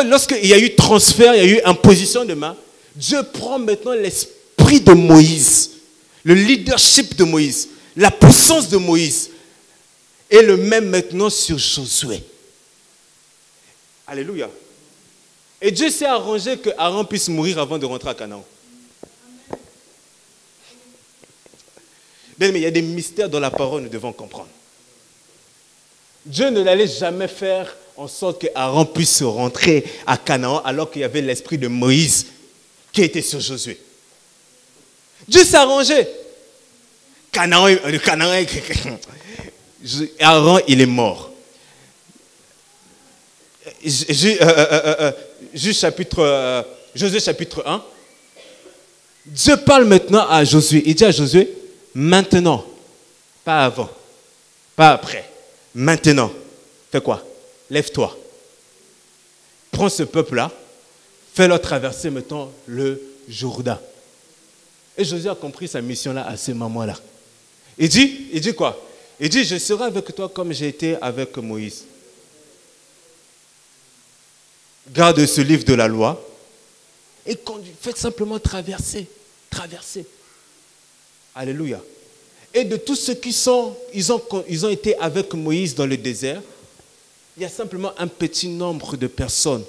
lorsqu'il y a eu transfert, il y a eu imposition de main, Dieu prend maintenant l'esprit de Moïse, le leadership de Moïse, la puissance de Moïse, et le met maintenant sur Josué. Alléluia. Et Dieu s'est arrangé que Aaron puisse mourir avant de rentrer à Canaan. Mais il y a des mystères dans la parole que nous devons comprendre. Dieu ne l'allait jamais faire en sorte que Aaron puisse rentrer à Canaan alors qu'il y avait l'esprit de Moïse qui était sur Josué. Dieu s'est arrangé. Aaron, il est mort. Josué chapitre 1. Dieu parle maintenant à Josué. Il dit à Josué, maintenant, pas avant, pas après, maintenant, fais quoi? Lève-toi. Prends ce peuple-là, fais-leur traverser maintenant le Jourdain. Et Josué a compris sa mission-là à ce moment-là. Il dit quoi? Il dit, je serai avec toi comme j'ai été avec Moïse. Garde ce livre de la loi et conduis. Faites simplement traverser. Alléluia. Et de tous ceux ils ont été avec Moïse dans le désert, il y a simplement un petit nombre de personnes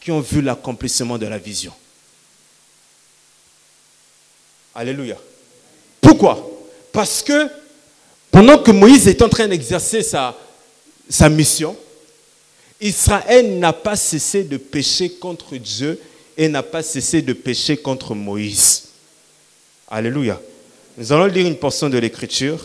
qui ont vu l'accomplissement de la vision. Alléluia. Pourquoi? Parce que pendant que Moïse est en train d'exercer sa mission, Israël n'a pas cessé de pécher contre Dieu et n'a pas cessé de pécher contre Moïse. Alléluia. Nous allons lire une portion de l'Écriture.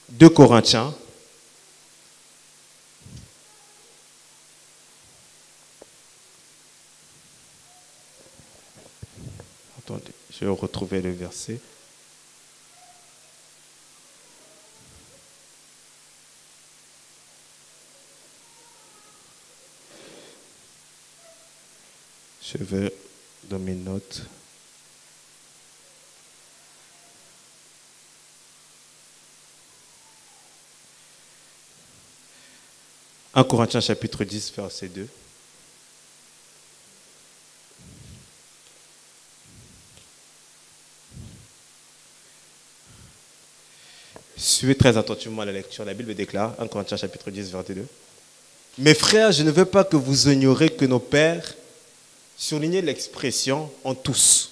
Deux Corinthiens. Attendez, je vais retrouver le verset. Je vais dans mes notes. Un Corinthiens chapitre 10, verset 2. Suivez très attentivement la lecture. La Bible déclare, 1 Corinthiens chapitre 10, verset 2. Mes frères, je ne veux pas que vous ignorez que nos pères, soulignez l'expression en tous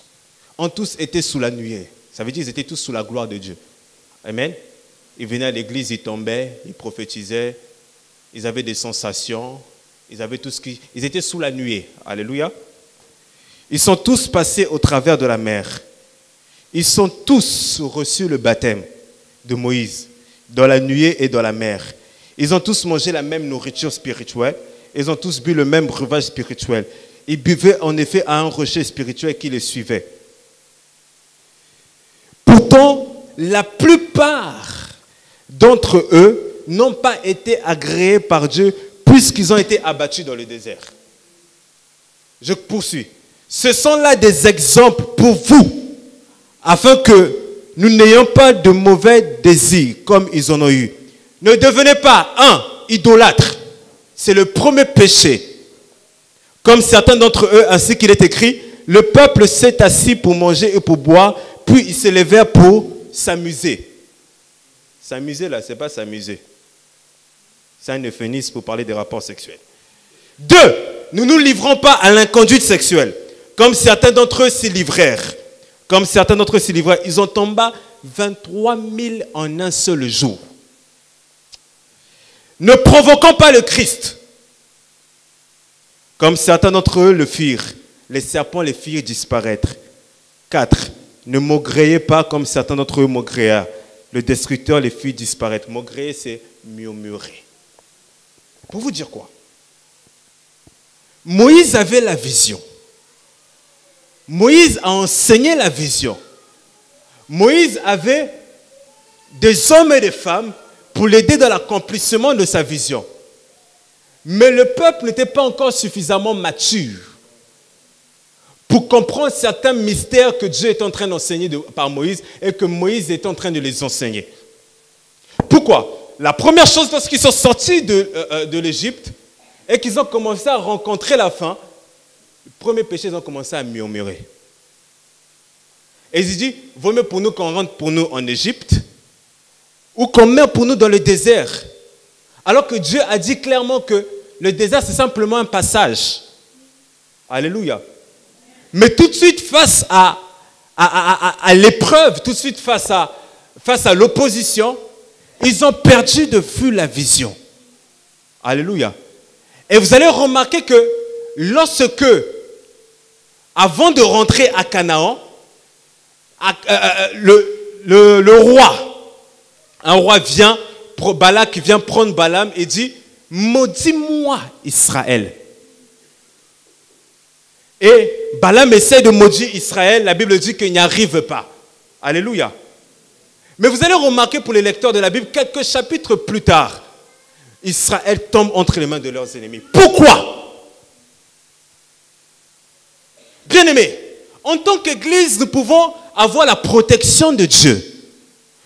étaient sous la nuée. Ça veut dire qu'ils étaient tous sous la gloire de Dieu. Amen. Ils venaient à l'église, ils tombaient, ils prophétisaient, ils avaient des sensations, ils étaient sous la nuée. Alléluia. Ils sont tous passés au travers de la mer. Ils sont tous reçus le baptême de Moïse, dans la nuée et dans la mer. Ils ont tous mangé la même nourriture spirituelle. Ils ont tous bu le même breuvage spirituel. Ils buvaient en effet à un rocher spirituel qui les suivait. Pourtant, la plupart d'entre eux n'ont pas été agréés par Dieu puisqu'ils ont été abattus dans le désert. Je poursuis. Ce sont là des exemples pour vous, afin que nous n'ayons pas de mauvais désirs comme ils en ont eu. Ne devenez pas, idolâtres. C'est le premier péché. Comme certains d'entre eux, ainsi qu'il est écrit, le peuple s'est assis pour manger et pour boire, puis ils se levèrent pour s'amuser. S'amuser là, ce n'est pas s'amuser. C'est un euphémisme pour parler des rapports sexuels. 2. Nous ne nous livrons pas à l'inconduite sexuelle, comme certains d'entre eux s'y livrèrent. Ils ont tombé 23 000 en un seul jour. Ne provoquons pas le Christ, comme certains d'entre eux le firent. Les serpents les firent disparaître. 4. Ne maugréez pas comme certains d'entre eux maugréèrent. Le destructeur les fit disparaître. Maugréer, c'est murmurer. Pour vous dire quoi? Moïse avait la vision. Moïse a enseigné la vision. Moïse avait des hommes et des femmes pour l'aider dans l'accomplissement de sa vision. Mais le peuple n'était pas encore suffisamment mature pour comprendre certains mystères que Dieu est en train d'enseigner par Moïse et que Moïse est en train de les enseigner. Pourquoi? La première chose, lorsqu'ils sont sortis de l'Égypte et qu'ils ont commencé à rencontrer la faim, le premier péché, ils ont commencé à murmurer. Et ils disent, vaut mieux pour nous qu'on rentre pour nous en Égypte ou qu'on meurt pour nous dans le désert. Alors que Dieu a dit clairement que le désert, c'est simplement un passage. Alléluia. Mais tout de suite, face à l'épreuve, tout de suite face à l'opposition, ils ont perdu de vue la vision. Alléluia. Et vous allez remarquer que lorsque, avant de rentrer à Canaan, le roi, un roi vient, Balak vient prendre Balaam et dit, maudis-moi Israël. Et Balaam essaie de maudire Israël, la Bible dit qu'il n'y arrive pas. Alléluia. Mais vous allez remarquer pour les lecteurs de la Bible, quelques chapitres plus tard, Israël tombe entre les mains de leurs ennemis. Pourquoi? Bien-aimés, en tant qu'Église, nous pouvons avoir la protection de Dieu,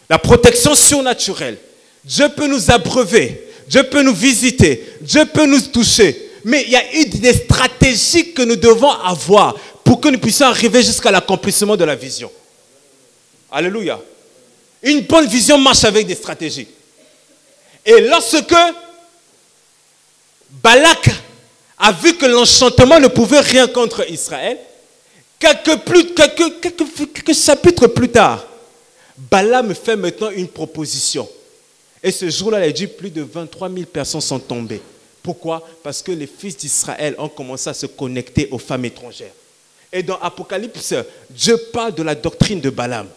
la protection surnaturelle. Dieu peut nous abreuver, Dieu peut nous visiter, Dieu peut nous toucher. Mais il y a des stratégies que nous devons avoir pour que nous puissions arriver jusqu'à l'accomplissement de la vision. Alléluia. Une bonne vision marche avec des stratégies. Et lorsque Balak a vu que l'enchantement ne pouvait rien contre Israël, quelques chapitres plus tard, Balaam fait maintenant une proposition. Et ce jour-là, il a dit plus de 23 000 personnes sont tombées. Pourquoi? Parce que les fils d'Israël ont commencé à se connecter aux femmes étrangères. Et dans Apocalypse, Dieu parle de la doctrine de Balaam.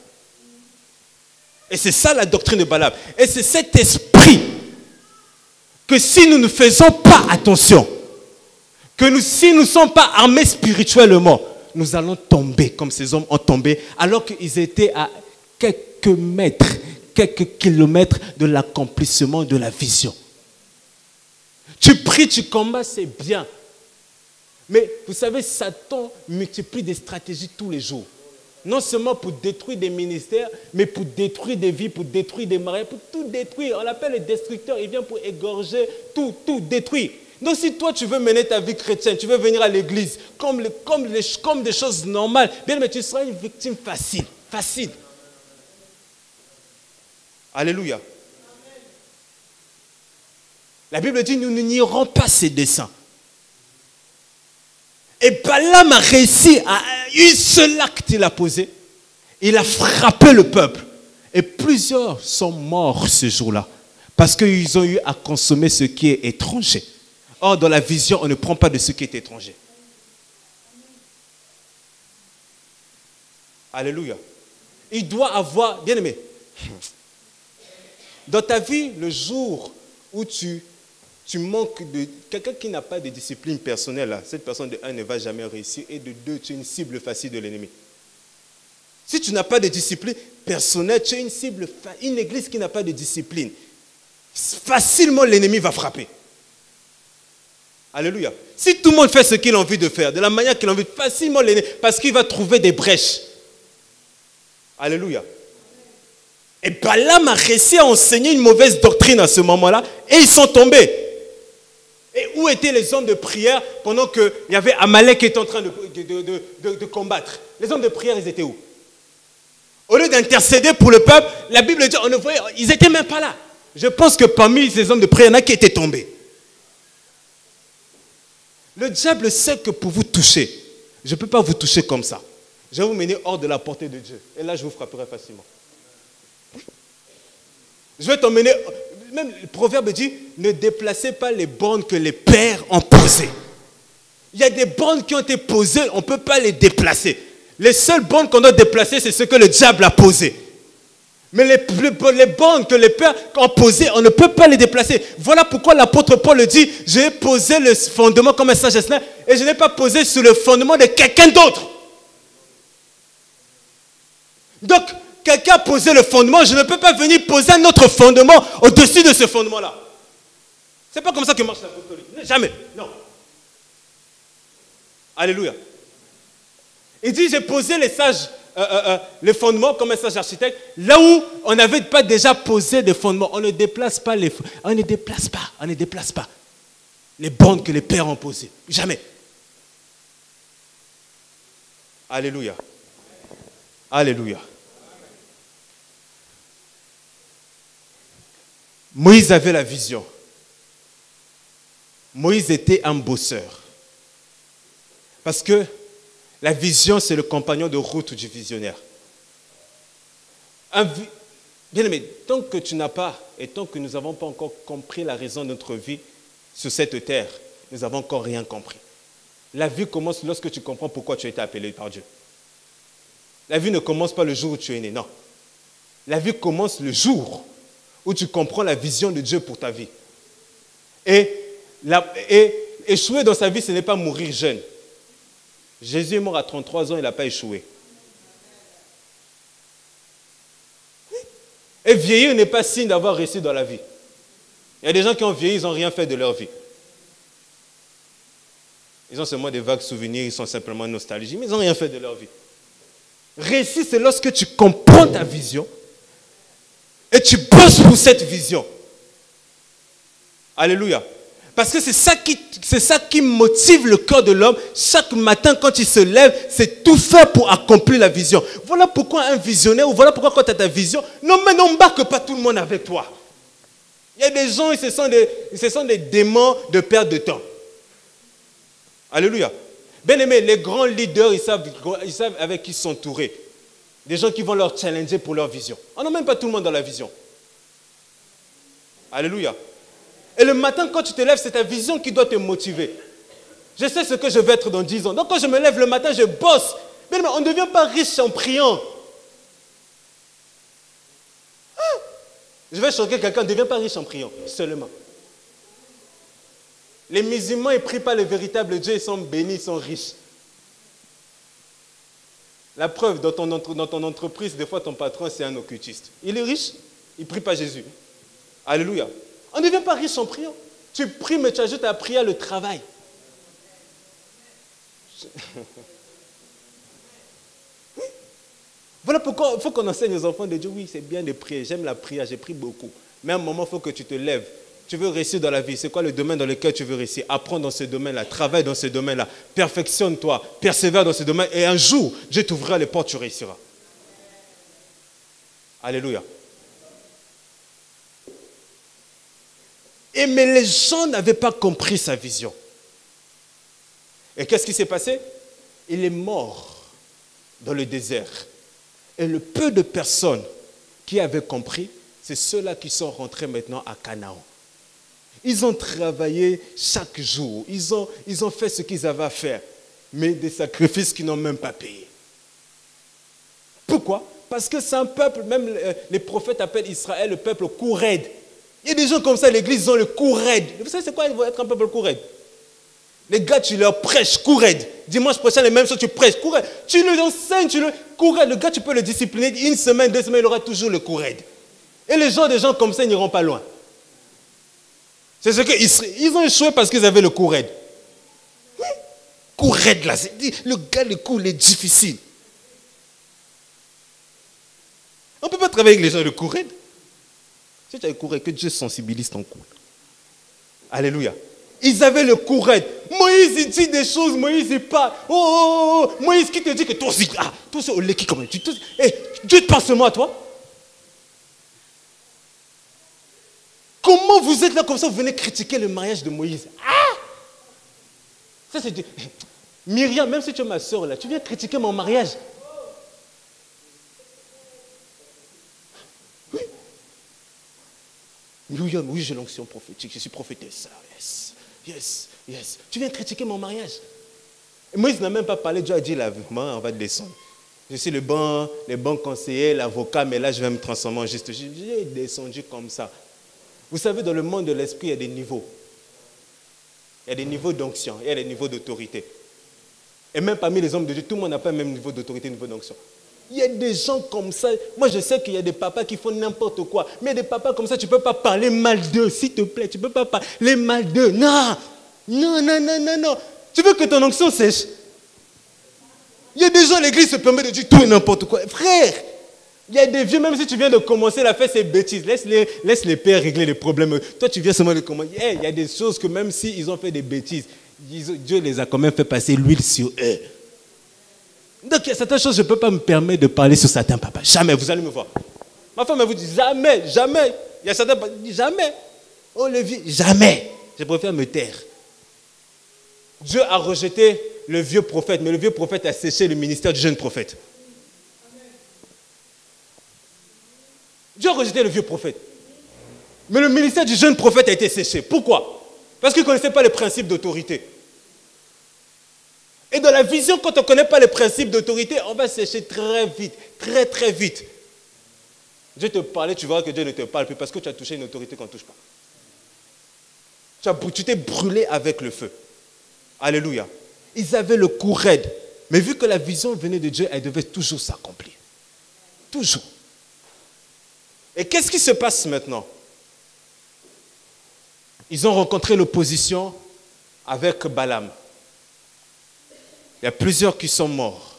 Et c'est ça la doctrine de Balaam. Et c'est cet esprit que si nous ne faisons pas attention, si nous ne sommes pas armés spirituellement, nous allons tomber comme ces hommes ont tombé alors qu'ils étaient à quelques mètres, quelques kilomètres de l'accomplissement de la vision. Tu pries, tu combats, c'est bien. Mais vous savez, Satan multiplie des stratégies tous les jours. Non seulement pour détruire des ministères, mais pour détruire des vies, pour détruire des mariages, pour tout détruire. On l'appelle le destructeur, il vient pour égorger, tout détruire. Donc si toi tu veux mener ta vie chrétienne, tu veux venir à l'église comme des choses normales, bien, mais tu seras une victime facile. Alléluia. La Bible dit, nous n'ignorons pas ses desseins. Et Balaam a réussi à un seul acte qu'il a posé. Il a frappé le peuple. Et plusieurs sont morts ce jour-là. Parce qu'ils ont eu à consommer ce qui est étranger. Or, dans la vision, on ne prend pas de ce qui est étranger. Alléluia. Il doit avoir, bien aimé, dans ta vie, le jour où tu manques de... Quelqu'un qui n'a pas de discipline personnelle, là, cette personne de 1 ne va jamais réussir. Et de 2, tu es une cible facile de l'ennemi. Si tu n'as pas de discipline personnelle, tu es une cible, une église qui n'a pas de discipline. Facilement, l'ennemi va frapper. Alléluia. Si tout le monde fait ce qu'il a envie de faire, de la manière qu'il a envie, facilement l'ennemi, parce qu'il va trouver des brèches. Alléluia. Et Balaam a réussi à enseigner une mauvaise doctrine à ce moment-là, et ils sont tombés. Et où étaient les hommes de prière pendant qu'il y avait Amalek qui était en train de combattre? Les hommes de prière, ils étaient où? Au lieu d'intercéder pour le peuple, la Bible dit, on ne voyait, ils n'étaient même pas là. Je pense que parmi ces hommes de prière, il y en a qui étaient tombés. Le diable sait que pour vous toucher, je ne peux pas vous toucher comme ça. Je vais vous mener hors de la portée de Dieu. Et là, je vous frapperai facilement. Je vais t'emmener... Même le proverbe dit, ne déplacez pas les bornes que les pères ont posées. Il y a des bornes qui ont été posées, on ne peut pas les déplacer. Les seules bornes qu'on doit déplacer, c'est ce que le diable a posé. Mais les bornes que les pères ont posées, on ne peut pas les déplacer. Voilà pourquoi l'apôtre Paul dit, j'ai posé le fondement comme un sagesse et je n'ai pas posé sur le fondement de quelqu'un d'autre. Donc, quelqu'un a posé le fondement, je ne peux pas venir poser un autre fondement au-dessus de ce fondement-là. C'est pas comme ça que marche l'apostolique. Jamais, non. Alléluia. Il dit, j'ai posé les fondements comme un sage architecte, là où on n'avait pas déjà posé des fondements. On ne déplace pas les bornes que les pères ont posées. Jamais. Alléluia. Alléluia. Moïse avait la vision. Moïse était un bosseur. Parce que la vision, c'est le compagnon de route du visionnaire. Bien aimé, tant que tu n'as pas, et tant que nous n'avons pas encore compris la raison de notre vie sur cette terre, nous n'avons encore rien compris. La vie commence lorsque tu comprends pourquoi tu as été appelé par Dieu. La vie ne commence pas le jour où tu es né, non. La vie commence le jour où tu comprends la vision de Dieu pour ta vie. Et échouer dans sa vie, ce n'est pas mourir jeune. Jésus est mort à 33 ans, il n'a pas échoué. Et vieillir n'est pas signe d'avoir réussi dans la vie. Il y a des gens qui ont vieilli, ils n'ont rien fait de leur vie. Ils ont seulement des vagues souvenirs, ils sont simplement nostalgiques, mais ils n'ont rien fait de leur vie. Réussir, c'est lorsque tu comprends ta vision et tu bosses pour cette vision. Alléluia. Parce que c'est ça qui motive le cœur de l'homme. Chaque matin, quand il se lève, c'est tout faire pour accomplir la vision. Voilà pourquoi un visionnaire, ou voilà pourquoi quand tu as ta vision, non, mais n'embarque pas tout le monde avec toi. Il y a des gens, ce sont des démons de perte de temps. Alléluia. Bien aimé, les grands leaders, ils savent avec qui s'entourer. Des gens qui vont leur challenger pour leur vision. On n'a même pas tout le monde dans la vision. Alléluia. Et le matin, quand tu te lèves, c'est ta vision qui doit te motiver. Je sais ce que je vais être dans 10 ans. Donc quand je me lève le matin, je bosse. Mais on ne devient pas riche en priant. Je vais choquer quelqu'un, on ne devient pas riche en priant, seulement. Les musulmans, ils ne prient pas le véritable Dieu, ils sont bénis, ils sont riches. La preuve, dans ton entreprise, des fois, ton patron, c'est un occultiste. Il est riche, il ne prie pas Jésus. Alléluia. On ne devient pas riche en priant. Tu pries, mais tu ajoutes à la prière le travail. Voilà pourquoi il faut qu'on enseigne aux enfants de Dieu. Oui, c'est bien de prier. J'aime la prière, j'ai prié beaucoup. Mais à un moment, il faut que tu te lèves. Tu veux réussir dans la vie. C'est quoi le domaine dans lequel tu veux réussir? Apprends dans ce domaine-là, travaille dans ce domaine-là, perfectionne-toi, persévère dans ce domaine. Et un jour, Dieu t'ouvrira les portes, tu réussiras. Alléluia. Mais les gens n'avaient pas compris sa vision. Et qu'est-ce qui s'est passé? Il est mort dans le désert. Et le peu de personnes qui avaient compris, c'est ceux-là qui sont rentrés maintenant à Canaan. Ils ont travaillé chaque jour. Ils ont fait ce qu'ils avaient à faire. Mais des sacrifices qu'ils n'ont même pas payés. Pourquoi? Parce que c'est un peuple, même les prophètes appellent Israël le peuple cou raide. Il y a des gens comme ça à l'église, ils ont le cou raide. Vous savez c'est quoi être un peuple cou raide? Les gars, tu leur prêches cou raide. Dimanche prochain, les mêmes choses, tu prêches cou raide. Tu lui enseignes, cou raide. Le gars, tu peux le discipliner. Une semaine, 2 semaines, il aura toujours le cou raide. Et des gens comme ça, ils n'iront pas loin. C'est ce qu'ils ont échoué parce qu'ils avaient le cou raide. Oui. Cou raide là, le gars, le cou, il est difficile. On ne peut pas travailler avec les gens de cou raide. Si tu as le cou raide, que Dieu sensibilise ton cou. Alléluia. Ils avaient le cou raide. Moïse, il dit des choses, Moïse, il parle. Oh. Moïse qui te dit que toi aussi, toi aussi, au lait qui comme tu. Dieu te parle seulement à toi. Comment vous êtes là comme ça, vous venez critiquer le mariage de Moïse? Ça c'est... Myriam, même si tu es ma soeur là, tu viens critiquer mon mariage. Oui. Myriam, oui, j'ai l'onction prophétique, je suis prophétesse. Yes. Tu viens critiquer mon mariage. Et Moïse n'a même pas parlé, Dieu a dit là, on va descendre. Je suis le bon conseiller, l'avocat, mais là je vais me transformer en juste. J'ai descendu comme ça. Vous savez, dans le monde de l'esprit, il y a des niveaux. Il y a des niveaux d'onction, il y a des niveaux d'autorité. Et même parmi les hommes de Dieu, tout le monde n'a pas le même niveau d'autorité, niveau d'onction. Il y a des gens comme ça. Moi, je sais qu'il y a des papas qui font n'importe quoi. Mais des papas comme ça, tu ne peux pas parler mal d'eux, s'il te plaît. Tu ne peux pas parler mal d'eux. Non. Non, non, non, non, non. Tu veux que ton onction sèche? Il y a des gens à l'église qui se permettent de dire tout et n'importe quoi. Frère, il y a des vieux, même si tu viens de commencer à faire ces bêtises, laisse les pères régler les problèmes. Toi, tu viens seulement de commencer. Hey, il y a des choses que même s'ils ont fait des bêtises, Dieu les a quand même fait passer l'huile sur eux. Donc, il y a certaines choses, je ne peux pas me permettre de parler sur certains papas. Jamais, vous allez me voir. Ma femme, elle vous dit jamais, jamais. Il y a certains papas qui disent jamais. Oh, le vieux, jamais. Je préfère me taire. Dieu a rejeté le vieux prophète, mais le vieux prophète a séché le ministère du jeune prophète. Dieu a rejeté le vieux prophète. Mais le ministère du jeune prophète a été séché. Pourquoi? Parce qu'il ne connaissait pas les principes d'autorité. Et dans la vision, quand on ne connaît pas les principes d'autorité, on va sécher très vite, très très vite. Dieu te parlait, tu verras que Dieu ne te parle plus parce que tu as touché une autorité qu'on ne touche pas. Tu t'es brûlé avec le feu. Alléluia. Ils avaient le cou raide. Mais vu que la vision venait de Dieu, elle devait toujours s'accomplir. Toujours. Et qu'est-ce qui se passe maintenant? Ils ont rencontré l'opposition avec Balaam. Il y a plusieurs qui sont morts.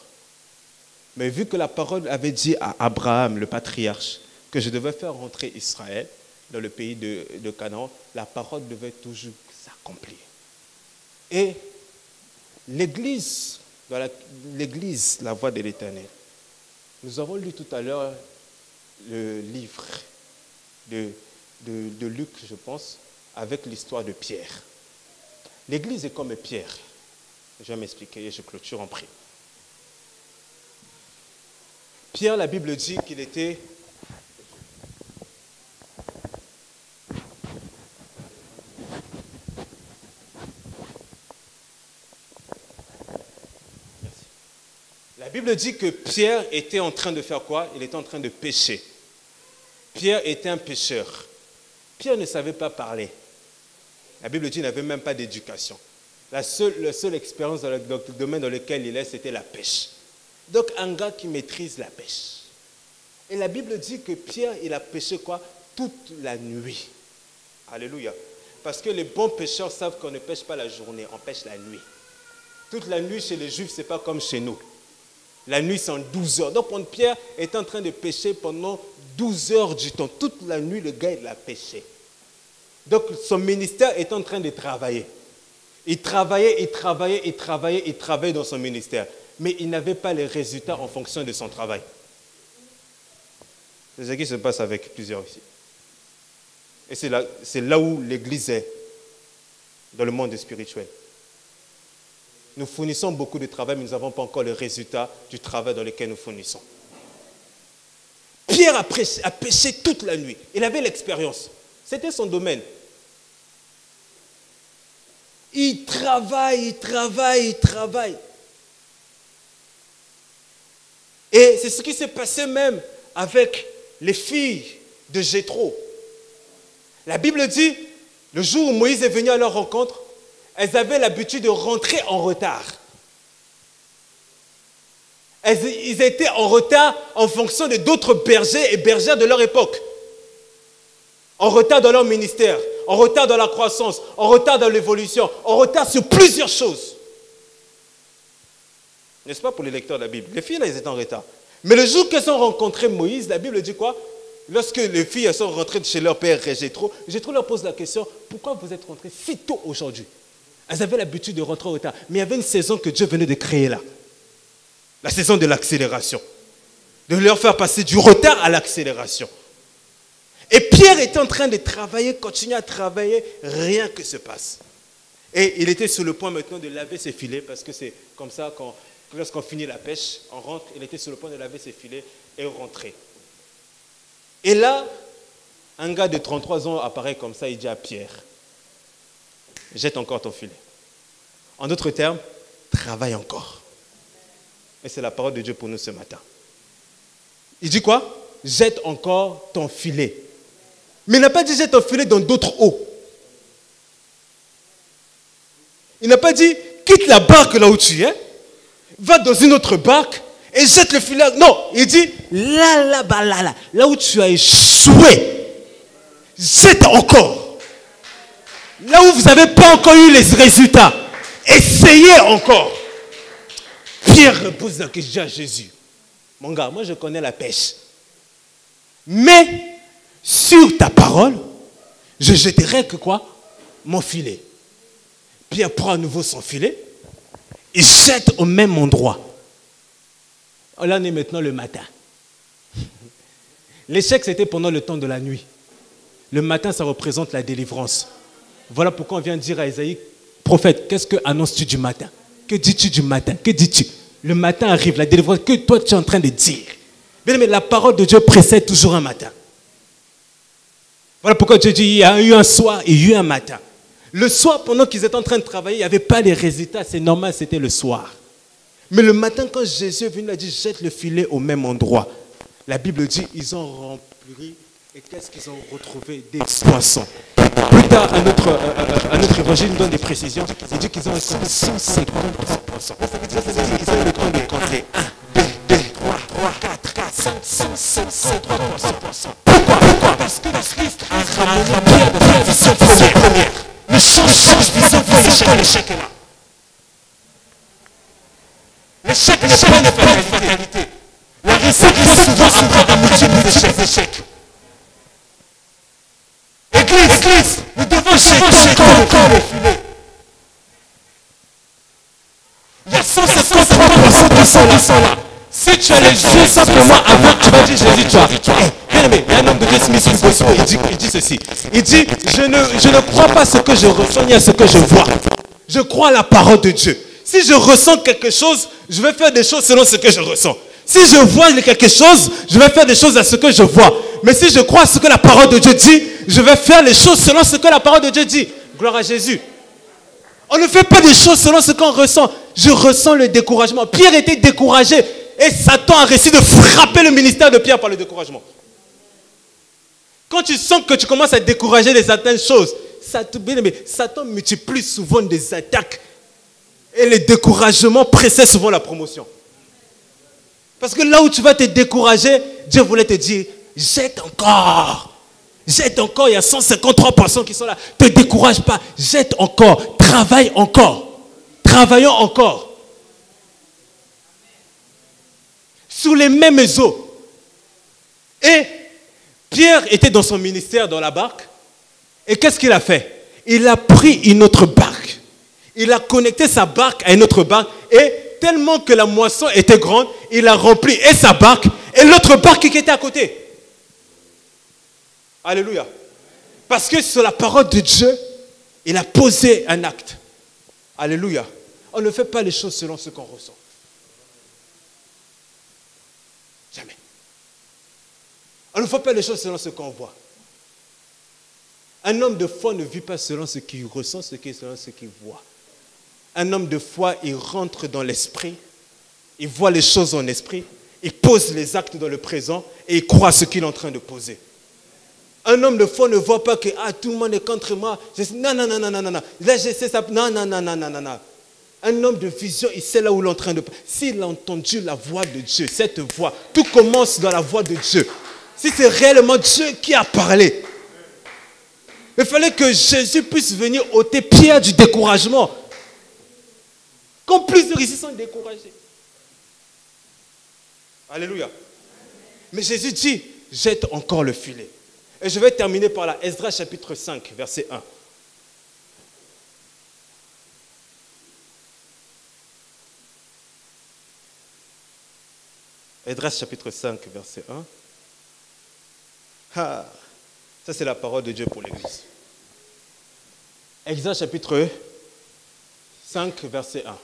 Mais vu que la parole avait dit à Abraham, le patriarche, que je devais faire rentrer Israël dans le pays de Canaan, la parole devait toujours s'accomplir. Et l'Église, l'Église, la voix de l'Éternel, nous avons lu tout à l'heure le livre de Luc, je pense, avec l'histoire de Pierre. L'Église est comme Pierre. Je vais m'expliquer et je clôture en prière. Pierre, la Bible dit qu'il était La Bible dit que Pierre était en train de faire quoi? Il était en train de pécher. Pierre était un pécheur. Pierre ne savait pas parler. La Bible dit qu'il n'avait même pas d'éducation. La seule expérience dans le domaine dans lequel il est, c'était la pêche. Donc, un gars qui maîtrise la pêche. Et la Bible dit que Pierre, il a pêché quoi? Toute la nuit. Alléluia. Parce que les bons pêcheurs savent qu'on ne pêche pas la journée, on pêche la nuit. Toute la nuit chez les Juifs, ce n'est pas comme chez nous. La nuit, c'est en 12 heures. Donc, Pierre est en train de pêcher pendant 12 heures du temps. Toute la nuit, le gars, il a pêché. Donc, son ministère est en train de travailler. Il travaillait dans son ministère. Mais il n'avait pas les résultats en fonction de son travail. C'est ce qui se passe avec plusieurs ici. Et c'est là où l'Église est, dans le monde spirituel. Nous fournissons beaucoup de travail, mais nous n'avons pas encore les résultats du travail dans lequel nous fournissons. Pierre a pêché toute la nuit. Il avait l'expérience. C'était son domaine. Il travaille. Et c'est ce qui s'est passé même avec les filles de Jéthro. La Bible dit, le jour où Moïse est venu à leur rencontre, elles avaient l'habitude de rentrer en retard. Ils étaient en retard en fonction de d'autres bergers et bergères de leur époque. En retard dans leur ministère, en retard dans la croissance, en retard dans l'évolution, en retard sur plusieurs choses. N'est-ce pas pour les lecteurs de la Bible? Les filles, là, elles étaient en retard. Mais le jour qu'elles ont rencontré Moïse, la Bible dit quoi? Lorsque les filles elles sont rentrées chez leur père Jéthro, Jéthro leur pose la question, pourquoi vous êtes rentrées si tôt aujourd'hui? Elles avaient l'habitude de rentrer en retard. Mais il y avait une saison que Dieu venait de créer là. La saison de l'accélération. De leur faire passer du retard à l'accélération. Et Pierre était en train de travailler, continuer à travailler, rien que se passe. Et il était sur le point maintenant de laver ses filets, parce que c'est comme ça, lorsqu'on finit la pêche, on rentre, il était sur le point de laver ses filets et rentrer. Et là, un gars de 33 ans apparaît comme ça, il dit à Pierre, jette encore ton filet. En d'autres termes, travaille encore. Et c'est la parole de Dieu pour nous ce matin. Il dit quoi? Jette encore ton filet. Mais il n'a pas dit jette ton filet dans d'autres eaux. Il n'a pas dit quitte la barque là où tu es, va dans une autre barque Et jette le filet. Non, il dit, là où tu as échoué, jette encore. Là où vous n'avez pas encore eu les résultats, essayez encore. Pierre pose la question à Jésus. Mon gars, moi je connais la pêche. Mais sur ta parole, je jetterai que quoi? Mon filet. Pierre prend à nouveau son filet. Il jette au même endroit. Là, on est maintenant le matin. L'échec, c'était pendant le temps de la nuit. Le matin, ça représente la délivrance. Voilà pourquoi on vient dire à Isaïe, prophète, qu'est-ce que annonces-tu du matin? Que dis-tu du matin? Que dis-tu? Le matin arrive, la délivrance, que toi tu es en train de dire. Bien, mais la parole de Dieu précède toujours un matin. Voilà pourquoi Dieu dit, il y a eu un soir et il y a eu un matin. Le soir, pendant qu'ils étaient en train de travailler, il n'y avait pas les résultats, c'est normal, c'était le soir. Mais le matin, quand Jésus est venu, il a dit, jette le filet au même endroit. La Bible dit, ils ont rempli, et qu'est-ce qu'ils ont retrouvé? Des poissons. Plus tard, un autre évangile nous donne des précisions. Il dit qu'ils ont récolté 150 poissons. Ça veut dire qu'ils ont eu le temps de compter 1, 2, 3, 4, 5, 6, 7, 3 poissons. Pourquoi? Parce que Christ a ramené Pierre de sa vision première. Le change vision, l'échec est là. L'échec n'est pas une fatalité. La réussite est souvent après un multiple d'échecs. Église, nous devons jeter encore le filet. Il y a 153 personnes qui sont là. Si tu as les yeux simplement avant, tu vas dire Jésus, tu as. Bien aimé, il y a un homme de Dieu, Smith, il dit ceci. Il dit, je ne crois pas ce que je ressens ni à ce que je vois. Je crois à la parole de Dieu. Si je ressens quelque chose, je vais faire des choses selon ce que je ressens. Si je vois quelque chose, je vais faire des choses à ce que je vois. Mais si je crois à ce que la parole de Dieu dit, je vais faire les choses selon ce que la parole de Dieu dit. Gloire à Jésus. On ne fait pas des choses selon ce qu'on ressent. Je ressens le découragement. Pierre était découragé et Satan a réussi de frapper le ministère de Pierre par le découragement. Quand tu sens que tu commences à décourager de certaines choses, Satan multiplie souvent des attaques et le découragement précède souvent la promotion. Parce que là où tu vas te décourager, Dieu voulait te dire, jette encore. Jette encore, il y a 153 personnes qui sont là. Ne te décourage pas, jette encore, travaille encore. Travaillons encore. Sous les mêmes eaux. Et Pierre était dans son ministère dans la barque. Et qu'est-ce qu'il a fait? Il a pris une autre barque. Il a connecté sa barque à une autre barque. Et tellement que la moisson était grande, il a rempli et sa barque et l'autre barque qui était à côté. Alléluia. Parce que sur la parole de Dieu, il a posé un acte. Alléluia. On ne fait pas les choses selon ce qu'on ressent. Jamais. On ne fait pas les choses selon ce qu'on voit. Un homme de foi ne vit pas selon ce qu'il ressent, selon ce qu'il voit. Un homme de foi, il rentre dans l'esprit, il voit les choses en esprit, il pose les actes dans le présent et il croit ce qu'il est en train de poser. Un homme de foi ne voit pas que tout le monde est contre moi. Non. Là, je sais ça. Non. Un homme de vision, il sait là où il est en train de... S'il a entendu la voix de Dieu, cette voix, tout commence dans la voix de Dieu. Si c'est réellement Dieu qui a parlé, il fallait que Jésus puisse venir ôter Pierre du découragement. Comme plusieurs ici sont découragés. Alléluia. Mais Jésus dit, jette encore le filet. Et je vais terminer par là. Esdras chapitre 5, verset 1. Esdras chapitre 5, verset 1. Ça c'est la parole de Dieu pour l'Église. Esdras chapitre 5, verset 1.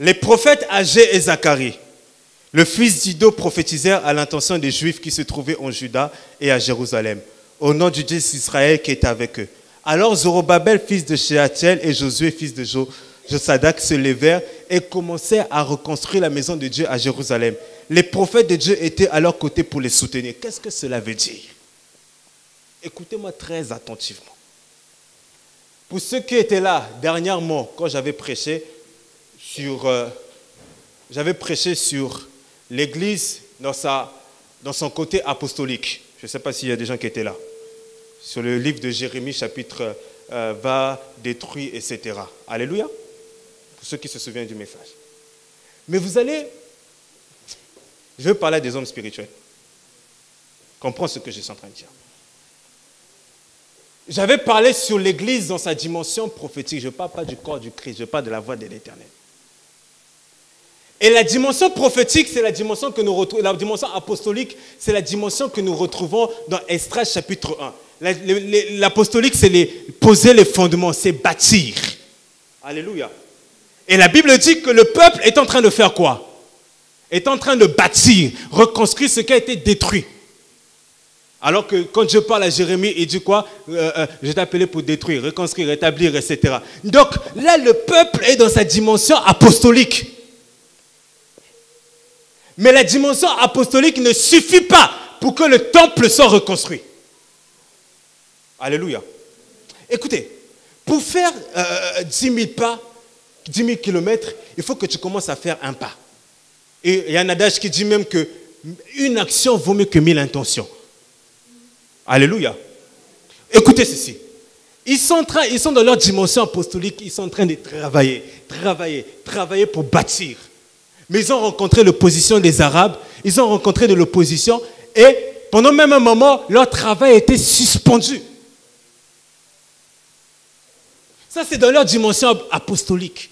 Les prophètes Agé et Zacharie, le fils d'Ido, prophétisèrent à l'intention des Juifs qui se trouvaient en Juda et à Jérusalem, au nom du Dieu d'Israël qui était avec eux. Alors Zorobabel, fils de Shealtiel, et Josué, fils de Josadak, se levèrent et commencèrent à reconstruire la maison de Dieu à Jérusalem. Les prophètes de Dieu étaient à leur côté pour les soutenir. Qu'est-ce que cela veut dire? Écoutez-moi très attentivement. Pour ceux qui étaient là dernièrement, quand j'avais prêché sur j'avais prêché sur l'Église dans son côté apostolique. Je ne sais pas s'il y a des gens qui étaient là. Sur le livre de Jérémie, chapitre va, détruit, etc. Alléluia. Pour ceux qui se souviennent du message. Mais je vais parler des hommes spirituels. Comprends ce que je suis en train de dire. J'avais parlé sur l'Église dans sa dimension prophétique. Je ne parle pas du corps du Christ, je parle de la voix de l'Éternel. Et la dimension prophétique, c'est la dimension que nous retrouvons, la dimension apostolique, c'est la dimension que nous retrouvons dans Esdras chapitre 1. L'apostolique, c'est poser les fondements, c'est bâtir. Alléluia. Et la Bible dit que le peuple est en train de faire quoi? Est en train de bâtir, reconstruire ce qui a été détruit. Alors que quand je parle à Jérémie, il dit quoi? Je t'ai appelé pour détruire, reconstruire, rétablir, etc. Donc là, le peuple est dans sa dimension apostolique. Mais la dimension apostolique ne suffit pas pour que le temple soit reconstruit. Alléluia. Écoutez, pour faire 10 000 pas, 10 000 kilomètres, il faut que tu commences à faire un pas. Et il y a un adage qui dit même qu'une action vaut mieux que 1000 intentions. Alléluia. Écoutez ceci. Ils sont dans leur dimension apostolique, ils sont en train de travailler pour bâtir. Mais ils ont rencontré l'opposition des Arabes, ils ont rencontré de l'opposition et pendant même un moment, leur travail a été suspendu. Ça, c'est dans leur dimension apostolique.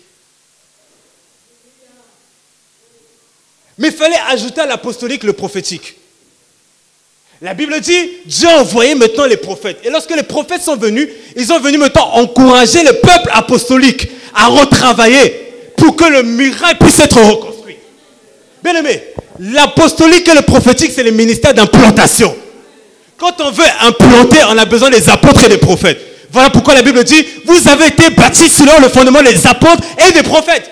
Mais il fallait ajouter à l'apostolique le prophétique. La Bible dit, Dieu a envoyé maintenant les prophètes. Et lorsque les prophètes sont venus, ils ont venu maintenant encourager le peuple apostolique à retravailler pour que le miracle puisse être reconstruit. Bien aimé, l'apostolique et le prophétique, c'est le ministère d'implantation. Quand on veut implanter, on a besoin des apôtres et des prophètes. Voilà pourquoi la Bible dit, vous avez été bâtis selon le fondement des apôtres et des prophètes.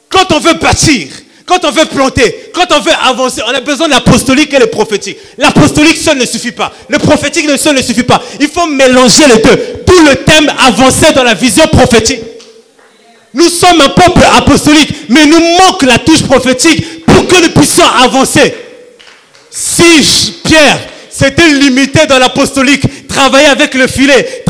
Quand on veut bâtir, quand on veut planter, quand on veut avancer, on a besoin de l'apostolique et le prophétique. L'apostolique seul ne suffit pas. Le prophétique seul ne suffit pas. Il faut mélanger les deux. D'où le thème avancer dans la vision prophétique. Nous sommes un peuple apostolique, mais nous manque la touche prophétique pour que nous puissions avancer. Si Pierre s'était limité dans l'apostolique, travailler avec le filet,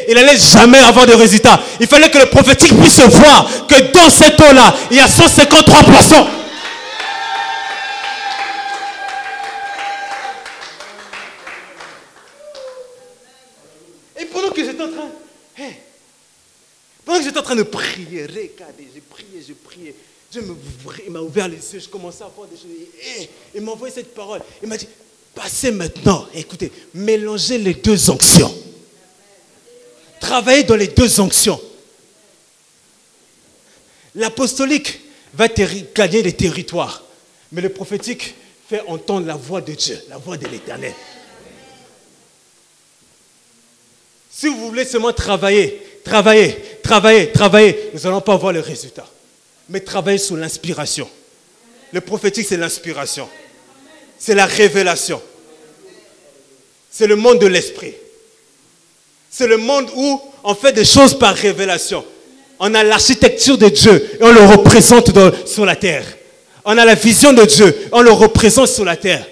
il n'allait jamais avoir de résultat. Il fallait que le prophétique puisse voir que dans cette eau-là, il y a 153 poissons. Et pendant que j'étais en train, de prier, regardez, j'ai prié. Dieu m'a ouvert les yeux, je commençais à voir des choses. Il m'a envoyé cette parole. Il m'a dit, passez maintenant, écoutez, mélangez les deux onctions. Travaillez dans les deux onctions. L'apostolique va gagner des territoires, mais le prophétique fait entendre la voix de Dieu, la voix de l'Éternel. Si vous voulez seulement travailler, nous n'allons pas voir le résultat. Mais travaillez sous l'inspiration. Le prophétique, c'est l'inspiration. C'est la révélation. C'est le monde de l'esprit. C'est le monde où on fait des choses par révélation. On a l'architecture de Dieu et on le représente sur la terre. On a la vision de Dieu, on le représente sur la terre.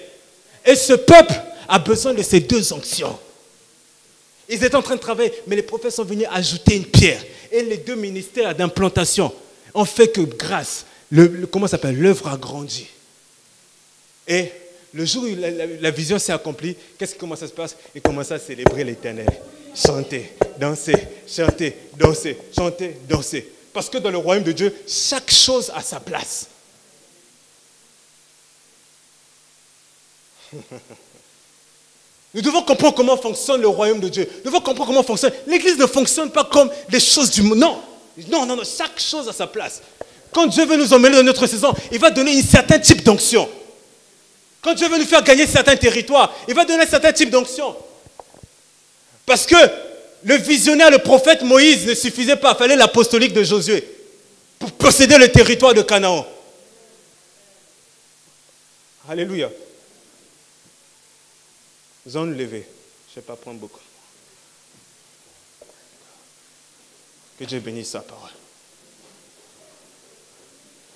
Et ce peuple a besoin de ces deux onctions. Ils étaient en train de travailler, mais les prophètes sont venus ajouter une pierre. Et les deux ministères d'implantation ont fait que grâce, l'œuvre a grandi. Et le jour où la vision s'est accomplie, qu'est-ce qui commence à se passer? Ils commencent à célébrer l'Éternel. Chanter, danser, chanter, danser, chanter, danser. Parce que dans le royaume de Dieu, chaque chose a sa place. Nous devons comprendre comment fonctionne le royaume de Dieu. Nous devons comprendre comment fonctionne. L'Église ne fonctionne pas comme des choses du monde. Non. Chaque chose a sa place. Quand Dieu veut nous emmener dans notre saison, il va donner un certain type d'onction. Quand Dieu veut nous faire gagner certains territoires, il va donner un certain type d'onction. Parce que le visionnaire, le prophète Moïse ne suffisait pas. Il fallait l'apostolique de Josué pour posséder le territoire de Canaan. Alléluia. Nous allons nous lever. Je ne vais pas prendre beaucoup. Que Dieu bénisse sa parole.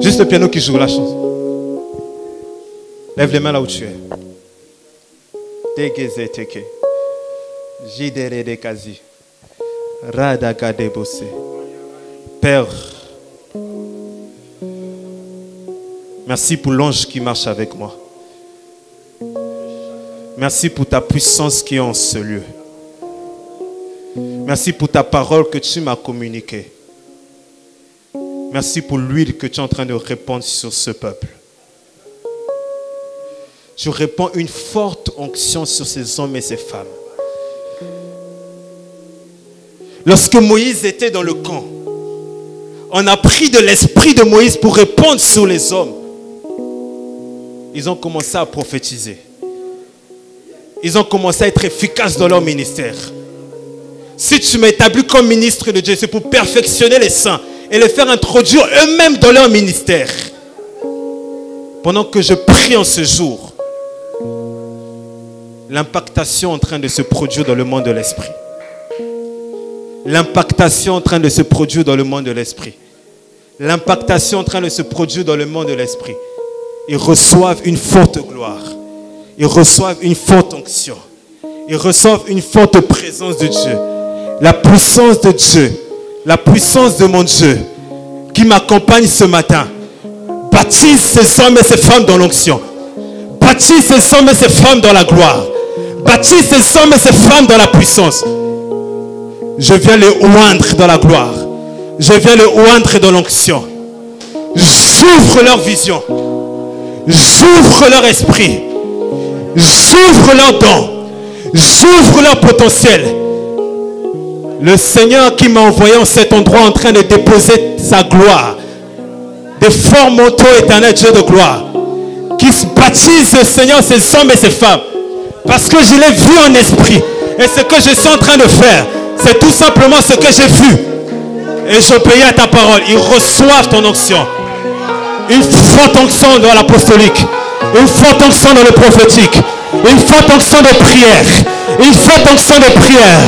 Juste le piano qui joue la chanson. Lève les mains là où tu es. Degeze teke. Jidere de kazi. Radaga de bosse. Père, merci pour l'ange qui marche avec moi. Merci pour ta puissance qui est en ce lieu. Merci pour ta parole que tu m'as communiquée. Merci pour l'huile que tu es en train de répandre sur ce peuple. Tu répands une forte onction sur ces hommes et ces femmes. Lorsque Moïse était dans le camp, on a pris de l'esprit de Moïse pour répandre sur les hommes. Ils ont commencé à prophétiser. Ils ont commencé à être efficaces dans leur ministère. Si tu m'as établi comme ministre de Dieu, c'est pour perfectionner les saints et les faire introduire eux-mêmes dans leur ministère. Pendant que je prie en ce jour, l'impactation est en train de se produire dans le monde de l'esprit. L'impactation est en train de se produire dans le monde de l'esprit. L'impactation est en train de se produire dans le monde de l'esprit. Ils reçoivent une forte gloire. Ils reçoivent une forte onction. Ils reçoivent une forte présence de Dieu. La puissance de Dieu, la puissance de mon Dieu qui m'accompagne ce matin. Baptise ces hommes et ces femmes dans l'onction. Baptise ces hommes et ces femmes dans la gloire. Baptise ces hommes et ces femmes dans la puissance. Je viens les oindre dans la gloire. Je viens les oindre dans l'onction. J'ouvre leur vision. J'ouvre leur esprit. J'ouvre leurs dons. J'ouvre leur potentiel. Le Seigneur qui m'a envoyé en cet endroit en train de déposer sa gloire. Des forts manteaux éternels, Dieu de gloire. Qui se baptise, Seigneur, ces hommes et ces femmes. Parce que je l'ai vu en esprit. Et ce que je suis en train de faire, c'est tout simplement ce que j'ai vu. Et j'obéis à ta parole. Ils reçoivent ton onction. Une forte onction dans l'apostolique. Une forte onction dans le prophétique. Une forte onction de prière. Une forte onction de prière.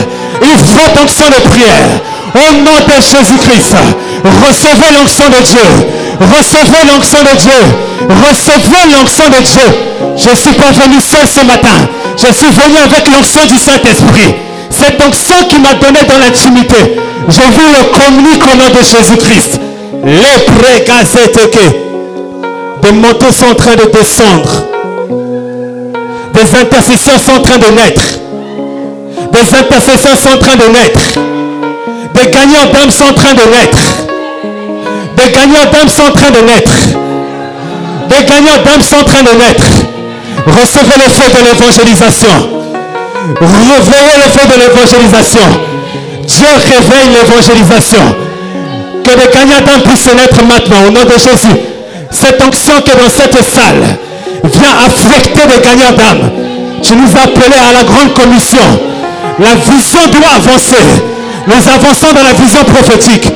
Une forte onction de prière. Au nom de Jésus-Christ. Recevez l'onction de Dieu. Recevez l'onction de Dieu. Recevez l'onction de Dieu. Je ne suis pas venu seul ce matin. Je suis venu avec l'onction du Saint-Esprit. Cette onction qui m'a donné dans l'intimité. Je vous le communique au nom de Jésus-Christ. Les pré-gazeteke. Des manteaux sont en train de descendre. Des intercesseurs sont en train de naître. Des intercesseurs sont en train de naître. Des gagnants d'âmes sont en train de naître. Des gagnants d'âmes sont en train de naître. Des gagnants d'âmes sont en train de naître. Recevez le feu de l'évangélisation. Réveillez le feu de l'évangélisation. Dieu réveille l'évangélisation. Que des gagnants d'âmes puissent naître maintenant au nom de Jésus. Cette onction qui est dans cette salle vient affecter des gagnants d'âme. Tu nous as appelés à la grande commission. La vision doit avancer. Nous avançons dans la vision prophétique.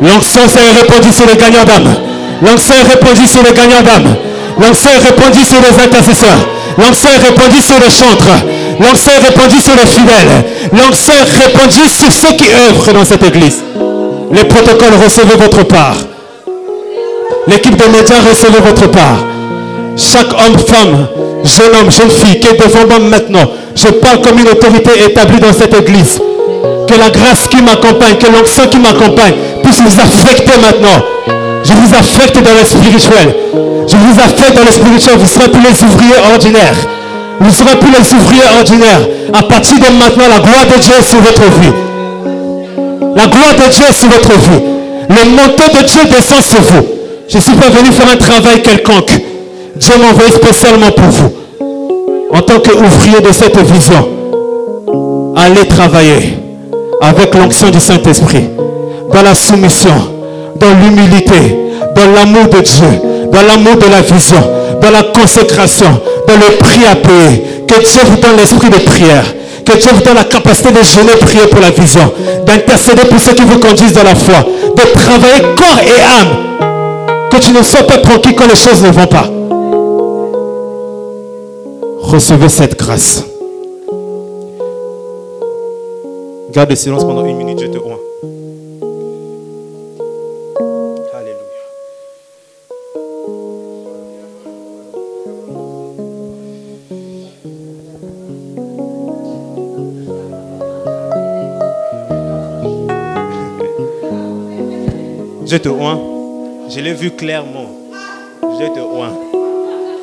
L'onction s'est répandue sur les gagnants d'âme. L'onction est répandue sur les gagnants d'âme. L'onction est répandue sur les intercesseurs. L'onction est répandue sur les chantres. L'onction est répandue sur les fidèles. L'onction est répandue sur ceux qui œuvrent dans cette église. Les protocoles, recevez votre part. L'équipe de médias, recevez votre part. Chaque homme, femme, jeune homme, jeune fille qui est devant moi maintenant, je parle comme une autorité établie dans cette église. Que la grâce qui m'accompagne, que l'onction qui m'accompagne puisse vous affecter maintenant. Je vous affecte dans le spirituel. Je vous affecte dans le spirituel. Vous ne serez plus les ouvriers ordinaires. Vous ne serez plus les ouvriers ordinaires. À partir de maintenant, la gloire de Dieu est sur votre vie. La gloire de Dieu est sur votre vie. Le manteau de Dieu descend sur vous. Je ne suis pas venu faire un travail quelconque. Dieu m'a envoyé spécialement pour vous. En tant qu'ouvrier de cette vision, allez travailler avec l'onction du Saint-Esprit, dans la soumission, dans l'humilité, dans l'amour de Dieu, dans l'amour de la vision, dans la consécration, dans le prix à payer. Que Dieu vous donne l'esprit de prière. Que Dieu vous donne la capacité de jeûner, prier pour la vision, d'intercéder pour ceux qui vous conduisent dans la foi, de travailler corps et âme. Que tu ne sois pas tranquille quand les choses ne vont pas. Recevez cette grâce. Garde le silence pendant 1 minute, je te oins. Alléluia. Dieu te oint. Je l'ai vu clairement. Dieu te oint.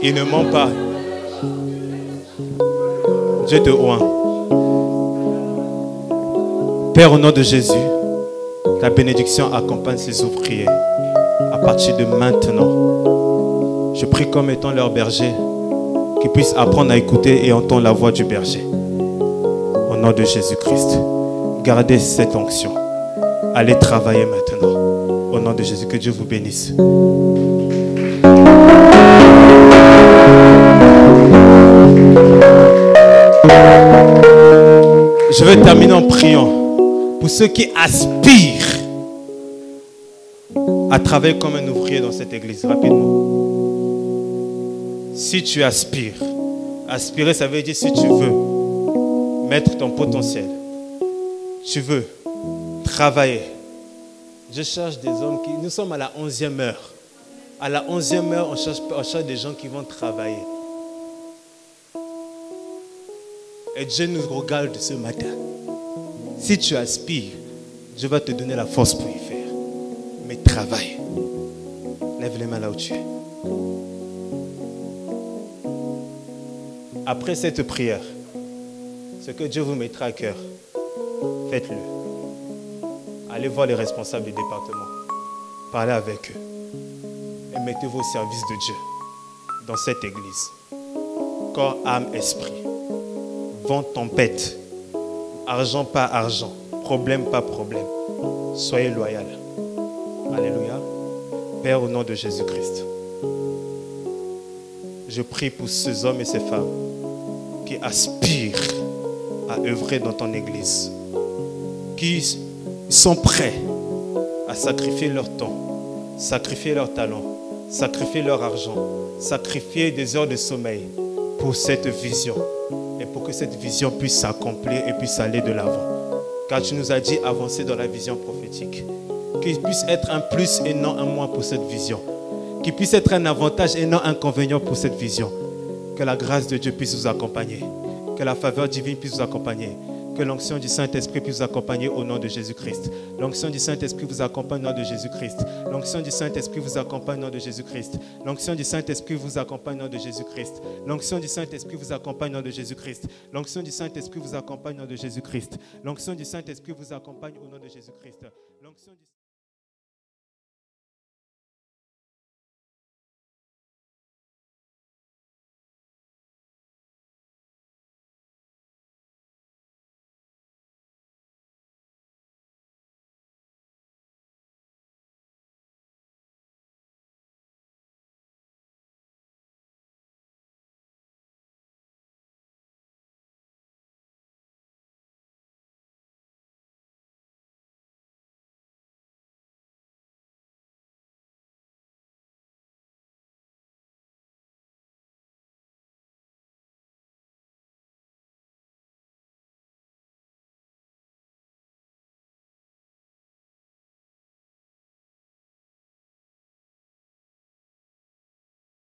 Il ne ment pas. Dieu te oint. Père, au nom de Jésus, ta bénédiction accompagne ces ouvriers. À partir de maintenant, je prie comme étant leur berger, qu'ils puissent apprendre à écouter et entendre la voix du berger. Au nom de Jésus-Christ, gardez cette onction. Allez travailler maintenant. Au nom de Jésus, que Dieu vous bénisse. Je vais terminer en priant pour ceux qui aspirent à travailler comme un ouvrier dans cette église. Rapidement. Si tu aspires, aspirer, ça veut dire si tu veux mettre ton potentiel, tu veux travailler. Je cherche des hommes qui... Nous sommes à la 11e heure. À la 11e heure, on cherche des gens qui vont travailler. Et Dieu nous regarde ce matin. Si tu aspires, Dieu va te donner la force pour y faire. Mais travaille. Lève les mains là où tu es. Après cette prière, ce que Dieu vous mettra à cœur, faites-le. Allez voir les responsables du département. Parlez avec eux. Et mettez-vous au service de Dieu dans cette église. Corps, âme, esprit. Vent, tempête. Argent, pas argent. Problème, pas problème. Soyez loyal. Alléluia. Père, au nom de Jésus-Christ, je prie pour ces hommes et ces femmes qui aspirent à œuvrer dans ton église, qui sont prêts à sacrifier leur temps, sacrifier leur talent, sacrifier leur argent, sacrifier des heures de sommeil pour cette vision et pour que cette vision puisse s'accomplir et puisse aller de l'avant. Car tu nous as dit avancer dans la vision prophétique. Qu'il puisse être un plus et non un moins pour cette vision. Qu'il puisse être un avantage et non un inconvénient pour cette vision. Que la grâce de Dieu puisse vous accompagner. Que la faveur divine puisse vous accompagner. Que l'onction du Saint-Esprit puisse vous accompagner au nom de Jésus-Christ. L'onction du Saint-Esprit vous accompagne au nom de Jésus-Christ. L'onction du Saint-Esprit vous accompagne au nom de Jésus-Christ. L'onction du Saint-Esprit vous accompagne au nom de Jésus-Christ. L'onction du Saint-Esprit vous accompagne au nom de Jésus-Christ. L'onction du Saint-Esprit vous accompagne au nom de Jésus-Christ. L'onction du Saint-Esprit vous accompagne au nom de Jésus-Christ.